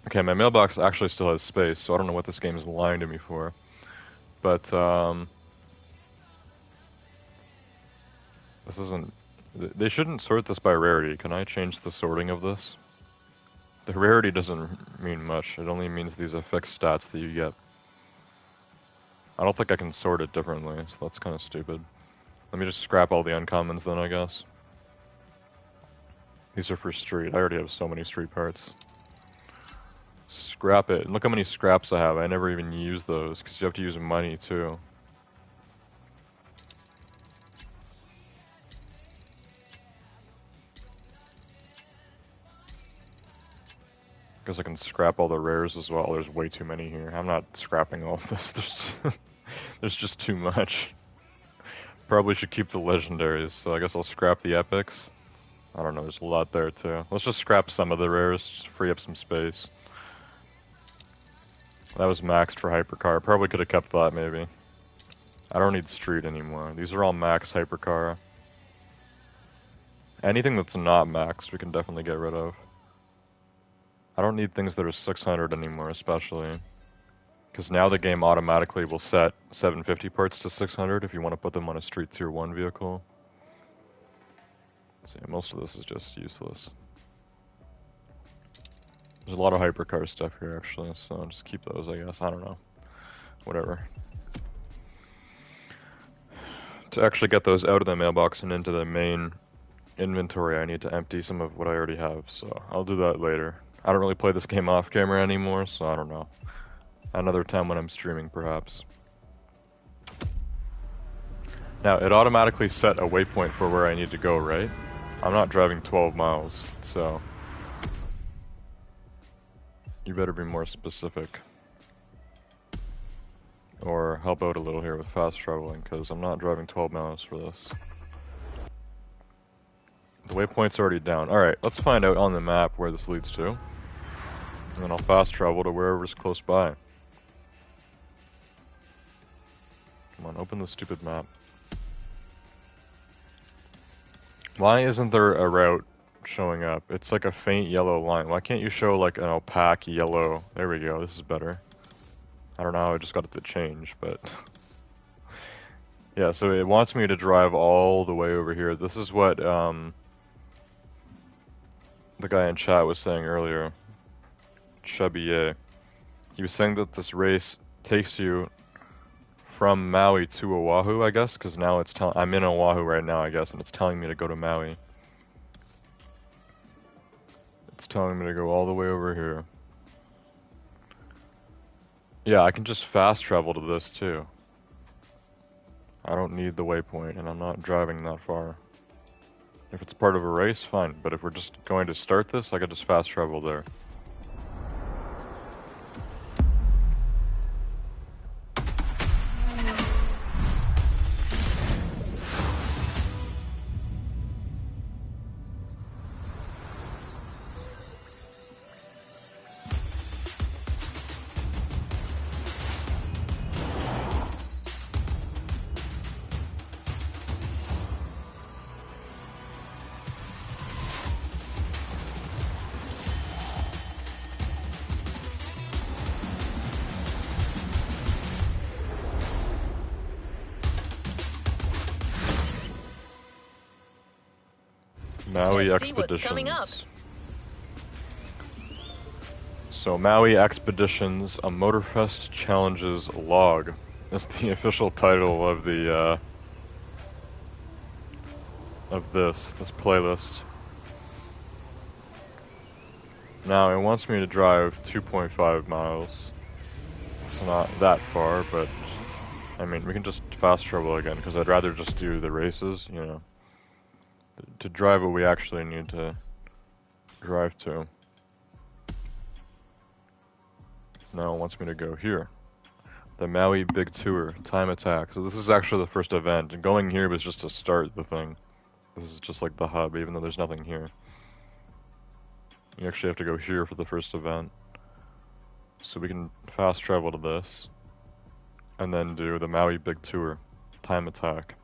Okay, my mailbox actually still has space, so I don't know what this game is lying to me for. But, this isn't... They shouldn't sort this by rarity. Can I change the sorting of this? The rarity doesn't mean much. It only means these are fixed stats that you get. I don't think I can sort it differently, so that's kind of stupid. Let me just scrap all the uncommons then, I guess. These are for street. I already have so many street parts. Scrap it. And look how many scraps I have. I never even use those, because you have to use money, too. Because I can scrap all the rares as well. There's way too many here. I'm not scrapping all of this. There's just too much. Probably should keep the legendaries, so I guess I'll scrap the epics. I don't know, there's a lot there too. Let's just scrap some of the rares, just free up some space. That was maxed for hypercar. Probably could have kept that maybe. I don't need street anymore. These are all max hypercar. Anything that's not maxed, we can definitely get rid of. I don't need things that are 600 anymore, especially. Because now the game automatically will set 750 parts to 600 if you want to put them on a street tier 1 vehicle. So yeah, most of this is just useless. There's a lot of hypercar stuff here actually, so just keep those I guess. I don't know. Whatever. To actually get those out of the mailbox and into the main inventory, I need to empty some of what I already have, so I'll do that later. I don't really play this game off camera anymore, so I don't know. Another time when I'm streaming, perhaps. Now, it automatically set a waypoint for where I need to go, right? I'm not driving 12 miles, so... You better be more specific. Or help out a little here with fast traveling, because I'm not driving 12 miles for this. The waypoint's already down. Alright, let's find out on the map where this leads to. And then I'll fast travel to wherever's close by. Come on, open the stupid map. Why isn't there a route showing up? It's like a faint yellow line. Why can't you show like an opaque yellow? There we go, this is better. I don't know how I just got it to change, but... yeah, so it wants me to drive all the way over here. This is what the guy in chat was saying earlier. Chubby. He was saying that this race takes you from Maui to Oahu, I guess, because now it's telling... I'm in Oahu right now, I guess, and it's telling me to go to Maui. It's telling me to go all the way over here. Yeah, I can just fast travel to this, too. I don't need the waypoint, and I'm not driving that far. If it's part of a race, fine, but if we're just going to start this, I could just fast travel there. Maui Let's see what's coming up. Expeditions. So Maui Expeditions, a Motorfest Challenges log. That's the official title of the this playlist. Now it wants me to drive 2.5 miles. It's not that far, but I mean we can just fast travel again because I'd rather just do the races, you know. To drive what we actually need to drive to. Now it wants me to go here. The Maui Big Tour, Time Attack. So this is actually the first event, and going here was just to start the thing. This is just like the hub, even though there's nothing here. You actually have to go here for the first event. So we can fast travel to this, and then do the Maui Big Tour, Time Attack.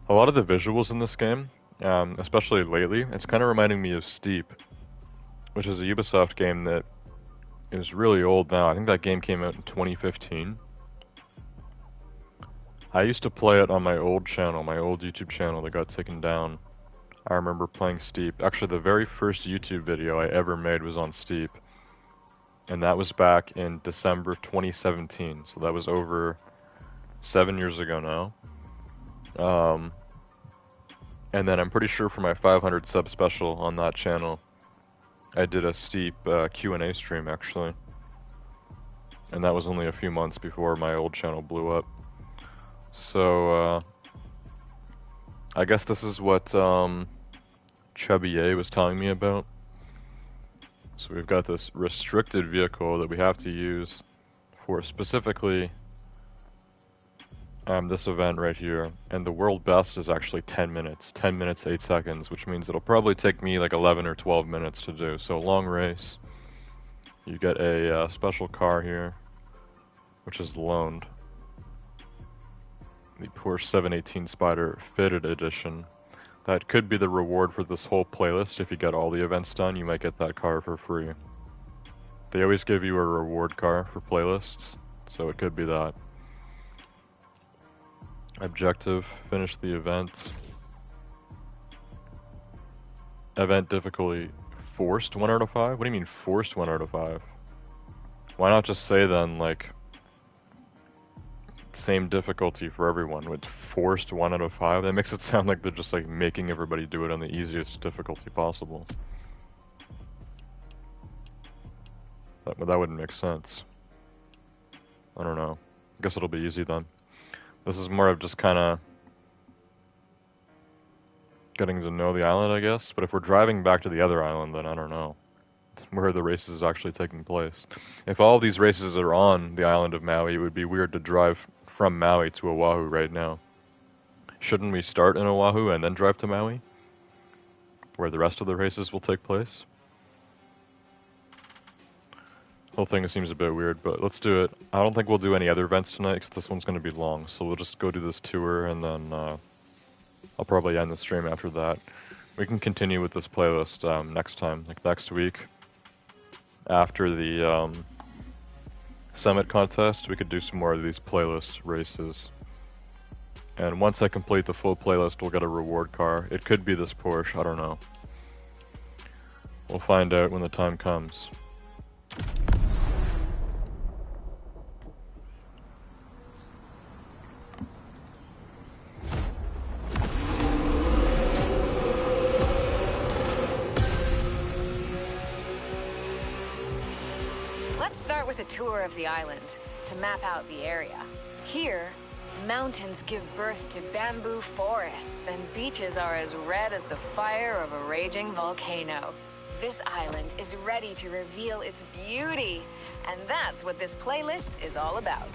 A lot of the visuals in this game, especially lately, it's kind of reminding me of Steep, which is a Ubisoft game that is really old now. I think that game came out in 2015. I used to play it on my old channel, my old YouTube channel that got taken down. I remember playing Steep. Actually, the very first YouTube video I ever made was on Steep. And that was back in December 2017, so that was over 7 years ago now. And then I'm pretty sure for my 500 sub special on that channel, I did a Steep Q&A stream actually. And that was only a few months before my old channel blew up. So, I guess this is what Chubby A was telling me about. So we've got this restricted vehicle that we have to use for specifically this event right here, and the world best is actually 10 minutes. 10 minutes, 8 seconds, which means it'll probably take me like 11 or 12 minutes to do. So long race. You get a special car here, which is loaned. The Porsche 718 Spider Fitted Edition. That could be the reward for this whole playlist. If you get all the events done, you might get that car for free. They always give you a reward car for playlists, so it could be that. Objective, finish the event. Event difficulty, forced 1 out of 5? What do you mean forced 1 out of 5? Why not just say then, like, same difficulty for everyone with forced 1 out of 5? That makes it sound like they're just like making everybody do it on the easiest difficulty possible. That wouldn't make sense. I don't know. I guess it'll be easy then. This is more of just kind of getting to know the island, I guess. But if we're driving back to the other island, then I don't know where the race is actually taking place. If all of these races are on the island of Maui, it would be weird to drive from Maui to Oahu right now. Shouldn't we start in Oahu and then drive to Maui, where the rest of the races will take place? Whole thing seems a bit weird, but let's do it. I don't think we'll do any other events tonight, because this one's going to be long, so we'll just go do this tour, and then I'll probably end the stream after that. We can continue with this playlist next time, like next week. After the Summit contest, we could do some more of these playlist races. And once I complete the full playlist, we'll get a reward car. It could be this Porsche, I don't know. We'll find out when the time comes. With a tour of the island to map out the area. Here, mountains give birth to bamboo forests and beaches are as red as the fire of a raging volcano. This island is ready to reveal its beauty, and that's what this playlist is all about.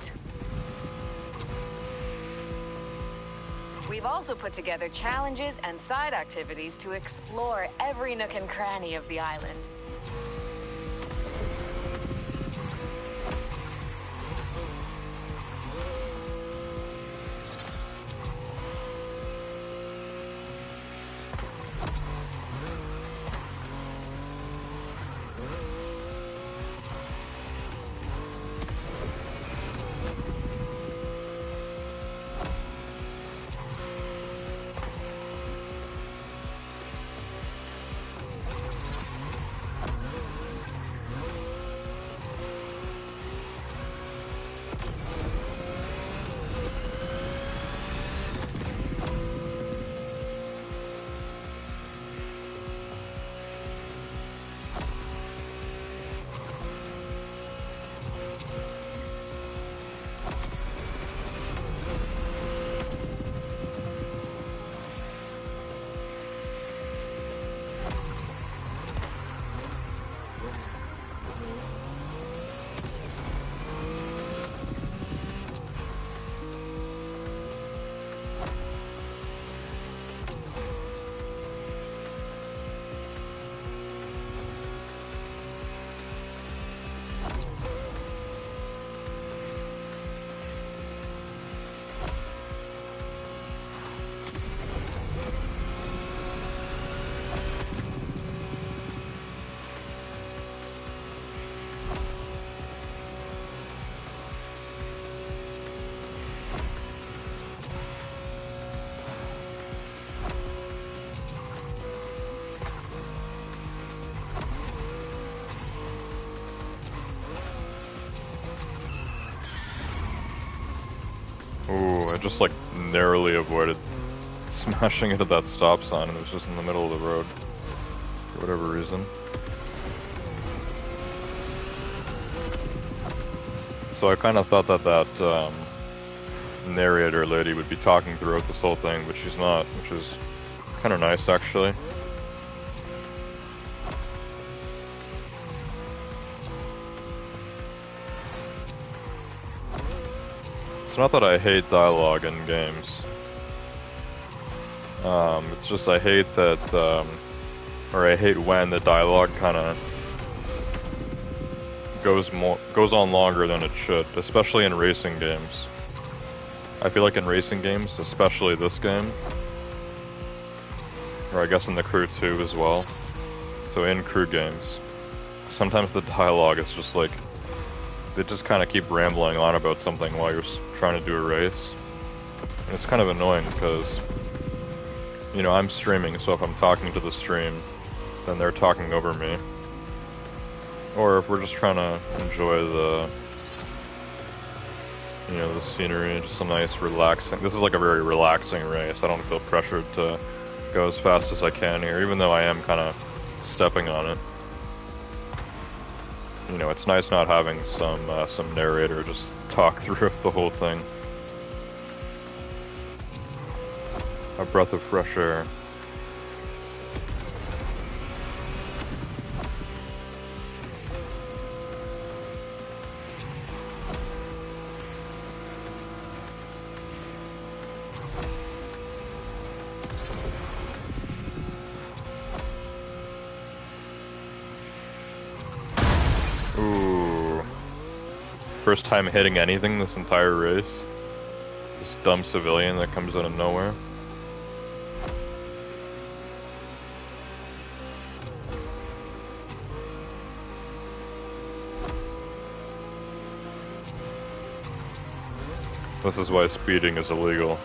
We've also put together challenges and side activities to explore every nook and cranny of the island. Ooh, I just like narrowly avoided smashing into that stop sign, and it was just in the middle of the road for whatever reason. So I kind of thought that that narrator lady would be talking throughout this whole thing, but she's not, which is kind of nice actually. It's not that I hate dialogue in games. It's just I hate that, or I hate when the dialogue kind of goes on longer than it should, especially in racing games. I feel like in racing games, especially this game, or I guess in the Crew 2 as well. So in Crew games, sometimes the dialogue is just like, they just kind of keep rambling on about something while you're trying to do a race. And it's kind of annoying because, you know, I'm streaming, so if I'm talking to the stream, then they're talking over me. Or if we're just trying to enjoy the, you know, the scenery, just a nice relaxing, this is like a very relaxing race. I don't feel pressured to go as fast as I can here, even though I am kind of stepping on it. You know, it's nice not having some narrator just talk through the whole thing. A breath of fresh air. Ooh. First time hitting anything this entire race. This dumb civilian that comes out of nowhere. This is why speeding is illegal.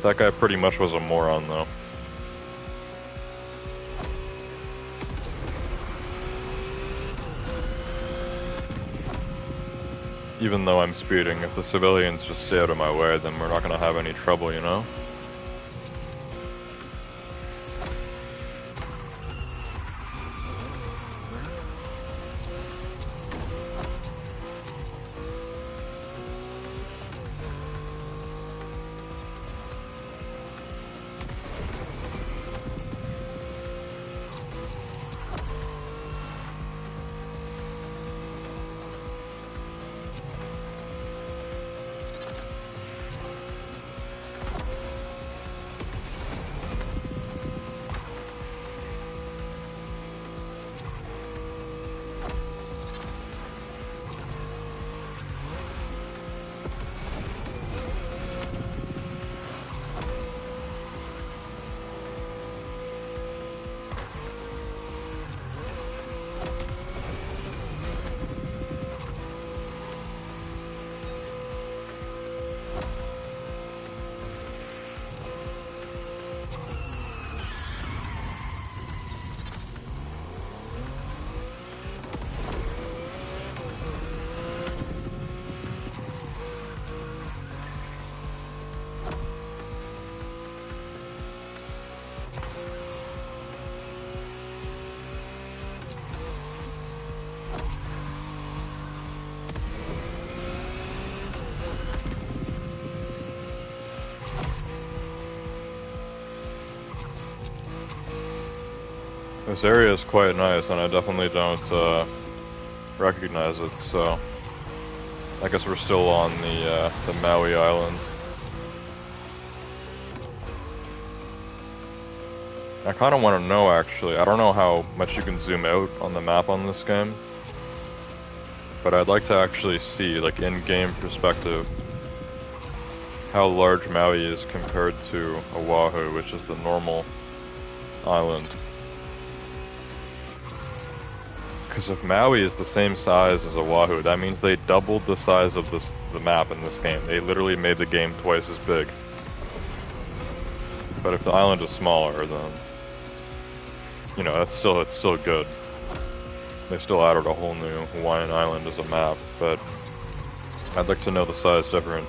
That guy pretty much was a moron though. Even though I'm speeding, if the civilians just stay out of my way, then we're not gonna have any trouble, you know? This area is quite nice, and I definitely don't recognize it, so I guess we're still on the Maui Island. I kind of want to know, actually, I don't know how much you can zoom out on the map on this game, but I'd like to actually see, like, in-game perspective, how large Maui is compared to Oahu, which is the normal island. Because if Maui is the same size as Oahu, that means they doubled the size of the map in this game. They literally made the game twice as big. But if the island is smaller, then, you know, it's still good. They still added a whole new Hawaiian island as a map, but I'd like to know the size difference.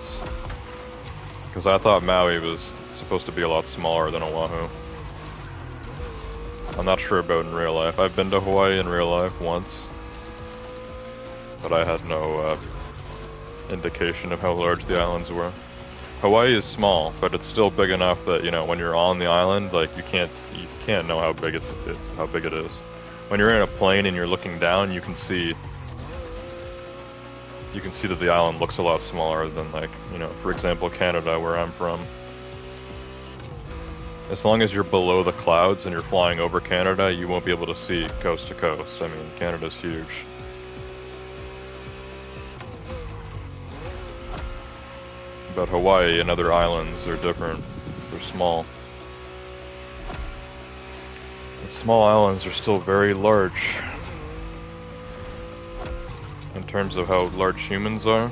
Because I thought Maui was supposed to be a lot smaller than Oahu. I'm not sure about in real life. I've been to Hawaii in real life once, but I had no indication of how large the islands were. Hawaii is small, but it's still big enough that, you know, when you're on the island, like, you can't know how big it is. When you're in a plane and you're looking down, you can see you can see that the island looks a lot smaller than, like, you know, for example, Canada, where I'm from. As long as you're below the clouds and you're flying over Canada, you won't be able to see coast to coast. I mean, Canada's huge. But Hawaii and other islands are different. They're small. But small islands are still very large. In terms of how large humans are.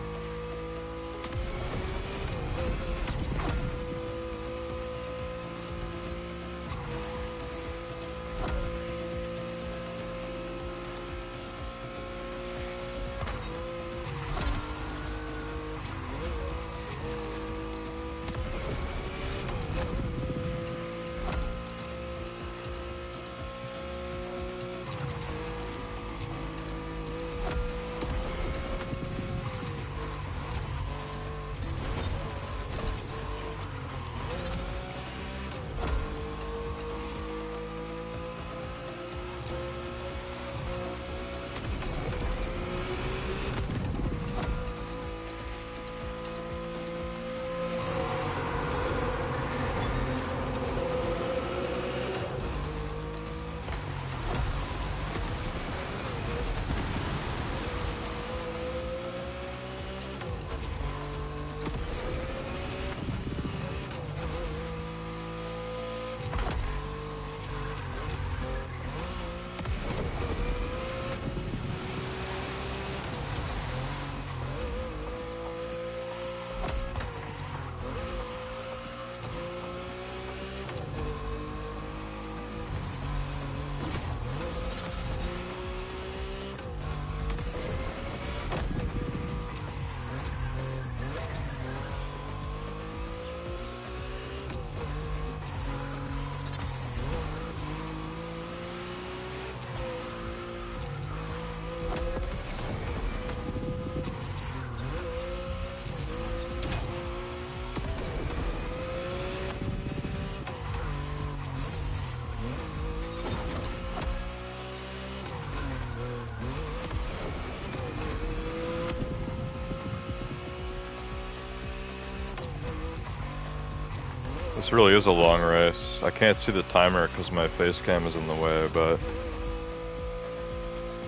This really is a long race. I can't see the timer because my face cam is in the way, but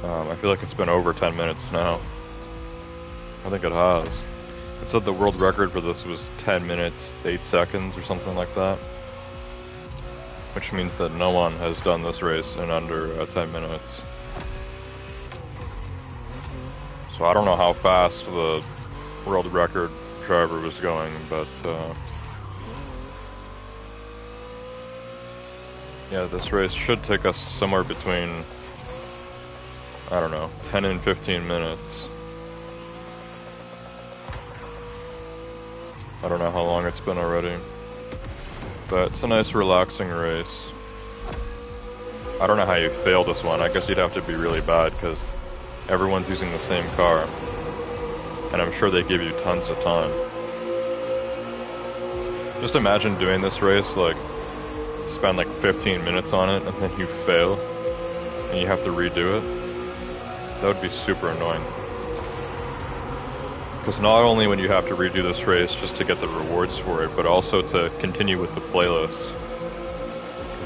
I feel like it's been over 10 minutes now. I think it has. It said the world record for this was 10 minutes, 8 seconds or something like that. Which means that no one has done this race in under 10 minutes. So I don't know how fast the world record driver was going, but yeah, this race should take us somewhere between, I don't know, 10 and 15 minutes. I don't know how long it's been already. But it's a nice relaxing race. I don't know how you fail this one. I guess you'd have to be really bad because everyone's using the same car. And I'm sure they give you tons of time. Just imagine doing this race, like, spend like 15 minutes on it and then you fail and you have to redo it. That would be super annoying. Because not only when you have to redo this race just to get the rewards for it, but also to continue with the playlist.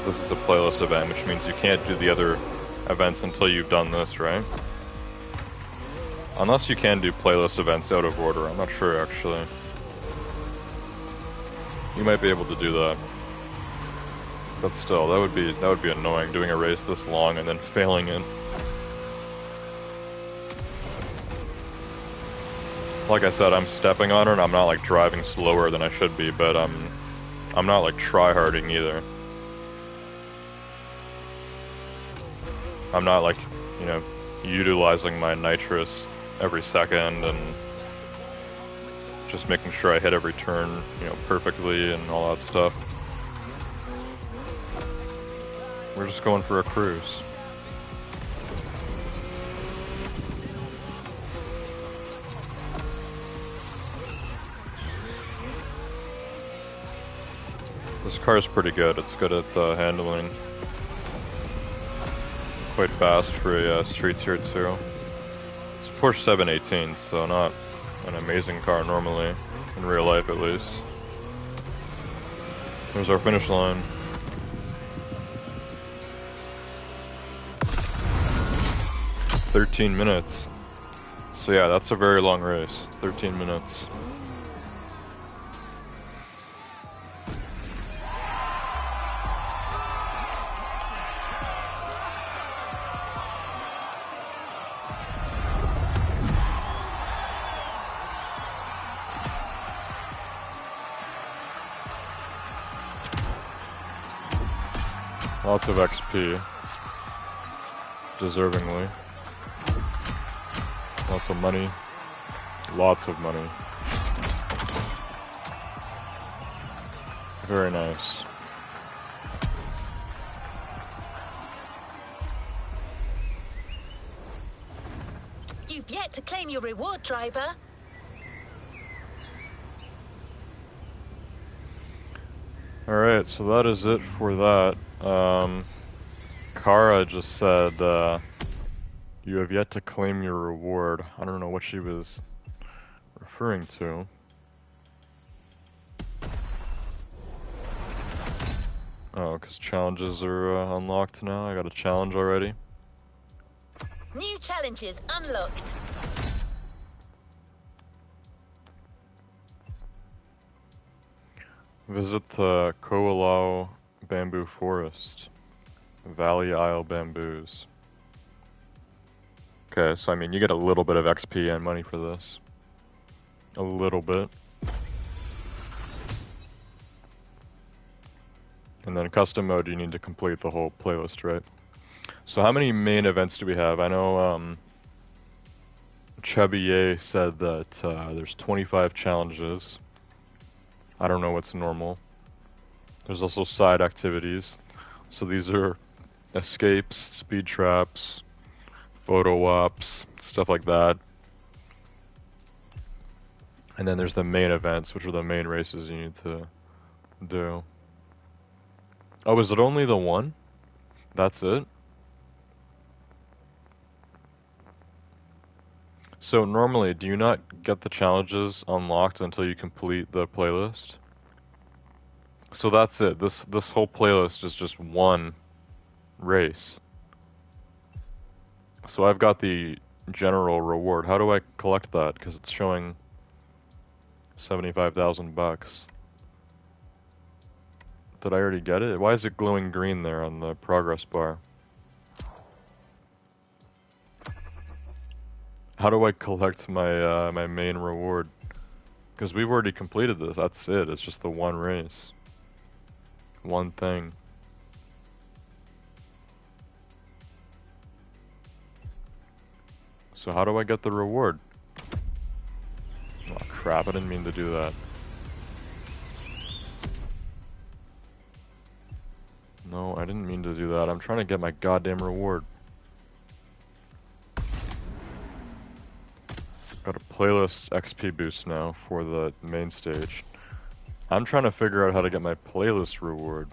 This is a playlist event, which means you can't do the other events until you've done this, right? Unless you can do playlist events out of order, I'm not sure actually. You might be able to do that. But still, that would be annoying, doing a race this long and then failing it. Like I said, I'm stepping on it, I'm not like driving slower than I should be, but I'm not like try-harding either. I'm not like, you know, utilizing my nitrous every second and just making sure I hit every turn, you know, perfectly and all that stuff. We're just going for a cruise. This car's pretty good. It's good at handling. Quite fast for streets here too. It's Porsche 718, so not an amazing car normally, in real life at least. There's our finish line. "13 minutes. So yeah, that's a very long race. 13 minutes. Lots of XP. Deservingly. Lots of money. Lots of money. Very nice. You've yet to claim your reward, driver. Alright, so that is it for that. Kara just said, you have yet to claim your reward. I don't know what she was referring to. Oh, because challenges are unlocked now. I got a challenge already. New challenges unlocked. Visit the Koalau Bamboo Forest. Valley Isle Bamboos. Okay, so I mean, you get a little bit of XP and money for this. A little bit. And then custom mode, you need to complete the whole playlist, right? So how many main events do we have? I know Chubby said that there's 25 challenges. I don't know what's normal. There's also side activities. So these are escapes, speed traps, photo ops, stuff like that. And then there's the main events, which are the main races you need to do. Oh, is it only the one? That's it? So normally, do you not get the challenges unlocked until you complete the playlist? So that's it. This whole playlist is just one race. So I've got the general reward. How do I collect that? Because it's showing 75,000 bucks. Did I already get it? Why is it glowing green there on the progress bar? How do I collect my my main reward? Because we've already completed this. That's it. It's just the one race. One thing. So how do I get the reward? Oh crap, I didn't mean to do that. No, I didn't mean to do that. I'm trying to get my goddamn reward. Got a playlist XP boost now for the main stage. I'm trying to figure out how to get my playlist reward.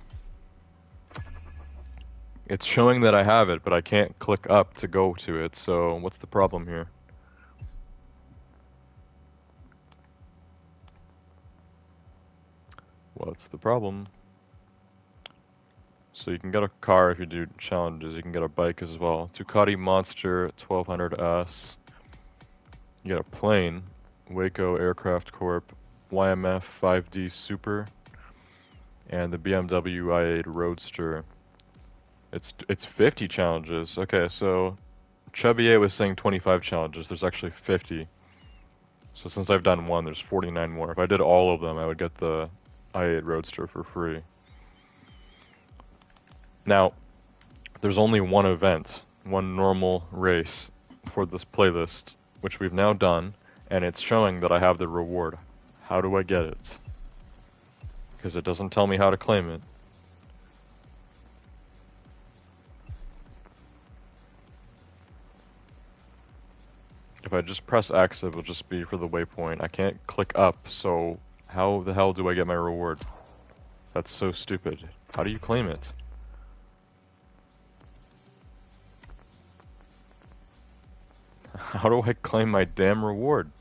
It's showing that I have it, but I can't click up to go to it, so what's the problem here? What's the problem? So you can get a car if you do challenges, you can get a bike as well. Ducati Monster 1200S. You get a plane, Waco Aircraft Corp, YMF 5D Super, and the BMW i8 Roadster. It's 50 challenges. Okay, so Chubby A was saying 25 challenges. There's actually 50. So since I've done one, there's 49 more. If I did all of them, I would get the i8 Roadster for free. Now, there's only one event, one normal race for this playlist, which we've now done, and it's showing that I have the reward. How do I get it? Because it doesn't tell me how to claim it. If I just press X, it will just be for the waypoint. I can't click up, so how the hell do I get my reward? That's so stupid. How do you claim it? How do I claim my damn reward?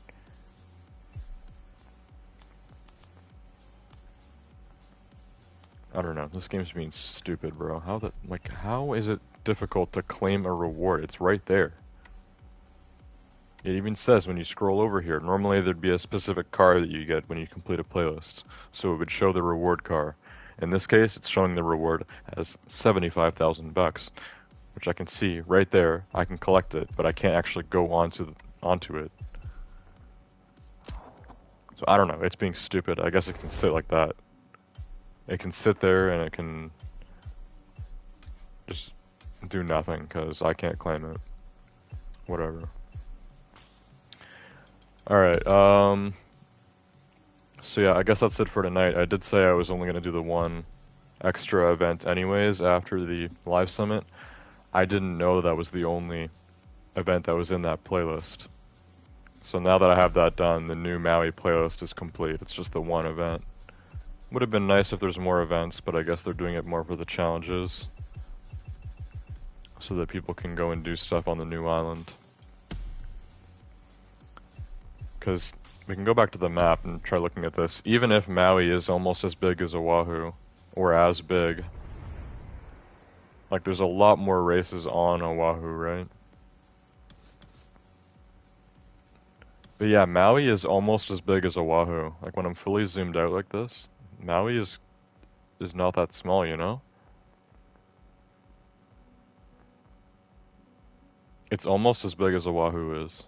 I don't know. This game's being stupid, bro. How is it difficult to claim a reward? It's right there. It even says when you scroll over here, normally there'd be a specific car that you get when you complete a playlist. So it would show the reward car. In this case, it's showing the reward as 75,000 bucks, which I can see right there. I can collect it, but I can't actually go onto it. So I don't know. It's being stupid. I guess it can sit like that. It can sit there and it can just do nothing because I can't claim it. Whatever. Alright, so yeah, I guess that's it for tonight. I did say I was only going to do the one extra event anyways after the live summit. I didn't know that was the only event that was in that playlist. So now that I have that done, the new Maui playlist is complete. It's just the one event. Would have been nice if there's more events, but I guess they're doing it more for the challenges. So that people can go and do stuff on the new island. Because we can go back to the map and try looking at this. Even if Maui is almost as big as Oahu, or as big, like there's a lot more races on Oahu, right? But yeah, Maui is almost as big as Oahu. Like when I'm fully zoomed out like this, Maui is not that small, you know? It's almost as big as Oahu is.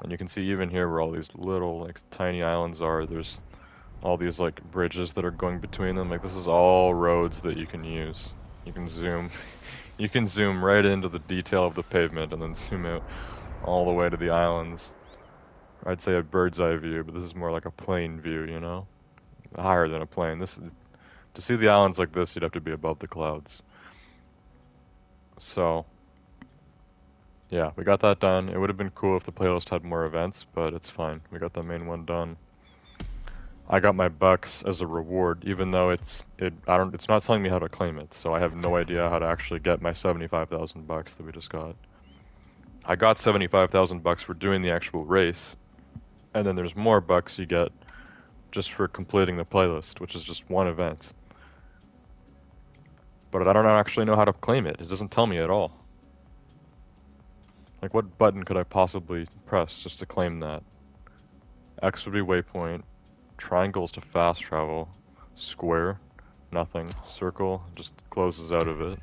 And you can see even here where all these little, like, tiny islands are, there's all these, like, bridges that are going between them. Like, this is all roads that you can use. You can zoom. You can zoom right into the detail of the pavement and then zoom out all the way to the islands. I'd say a bird's eye view, but this is more like a plane view, you know? Higher than a plane. To see the islands like this, you'd have to be above the clouds. So... yeah, we got that done. It would have been cool if the playlist had more events, but it's fine. We got the main one done. I got my bucks as a reward, even though it's not telling me how to claim it, so I have no idea how to actually get my 75,000 bucks that we just got. I got 75,000 bucks for doing the actual race, and then there's more bucks you get just for completing the playlist, which is just one event. But I don't actually know how to claim it. It doesn't tell me at all. Like, what button could I possibly press just to claim that? X would be waypoint. Triangle's to fast travel. Square, nothing. Circle just closes out of it.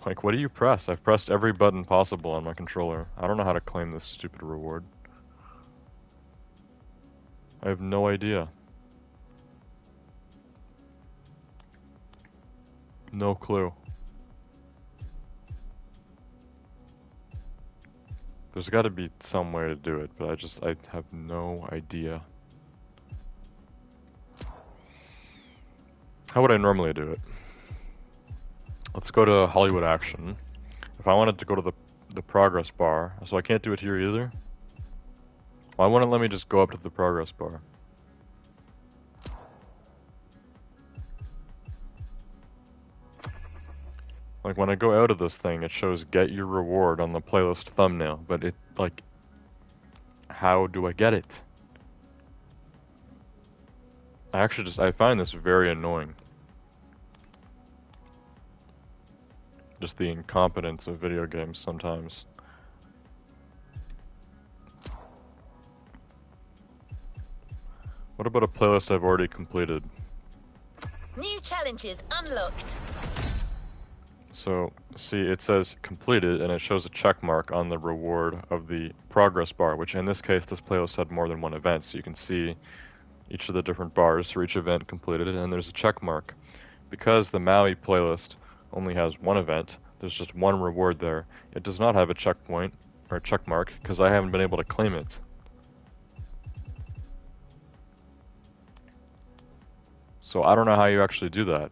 Like, what do you press? I've pressed every button possible on my controller. I don't know how to claim this stupid reward. I have no idea. No clue. There's got to be some way to do it, but I have no idea. How would I normally do it? Let's go to Hollywood Action. If I wanted to go to the progress bar, so I can't do it here either? Why won't it let me just go up to the progress bar? Like, when I go out of this thing, it shows get your reward on the playlist thumbnail, but it, like, how do I get it? I find this very annoying. Just the incompetence of video games sometimes. What about a playlist I've already completed? New challenges unlocked. So, see, it says completed, and it shows a check mark on the reward of the progress bar, which in this case, this playlist had more than one event, so you can see each of the different bars for each event completed, and there's a check mark. Because the Maui playlist only has one event, there's just one reward there. It does not have a checkpoint, or a check mark, because I haven't been able to claim it. So I don't know how you actually do that.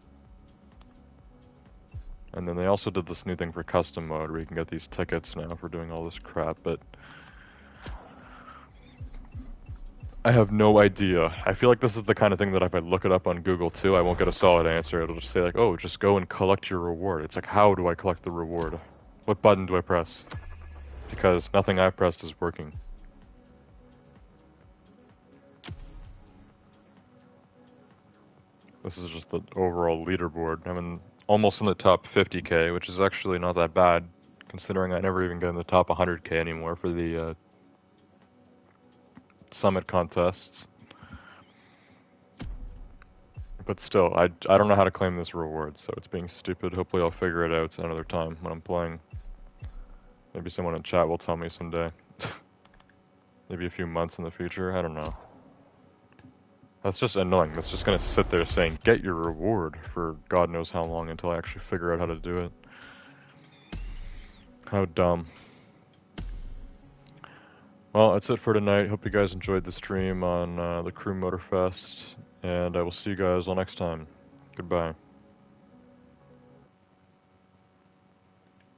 And then they also did this new thing for custom mode where you can get these tickets now for doing all this crap, but I have no idea. I feel like this is the kind of thing that if I look it up on Google too, I won't get a solid answer. It'll just say like, oh, just go and collect your reward. It's like, how do I collect the reward? What button do I press? Because nothing I pressed is working. This is just the overall leaderboard. I'm almost in the top 50k, which is actually not that bad, considering I never even get in the top 100k anymore for the summit contests. But still, I don't know how to claim this reward, so it's being stupid. Hopefully I'll figure it out another time when I'm playing. Maybe someone in chat will tell me someday. Maybe a few months in the future, I don't know. That's just annoying. That's just gonna sit there saying, get your reward for God knows how long until I actually figure out how to do it. How dumb. Well, that's it for tonight. Hope you guys enjoyed the stream on the Crew Motorfest, and I will see you guys all next time. Goodbye.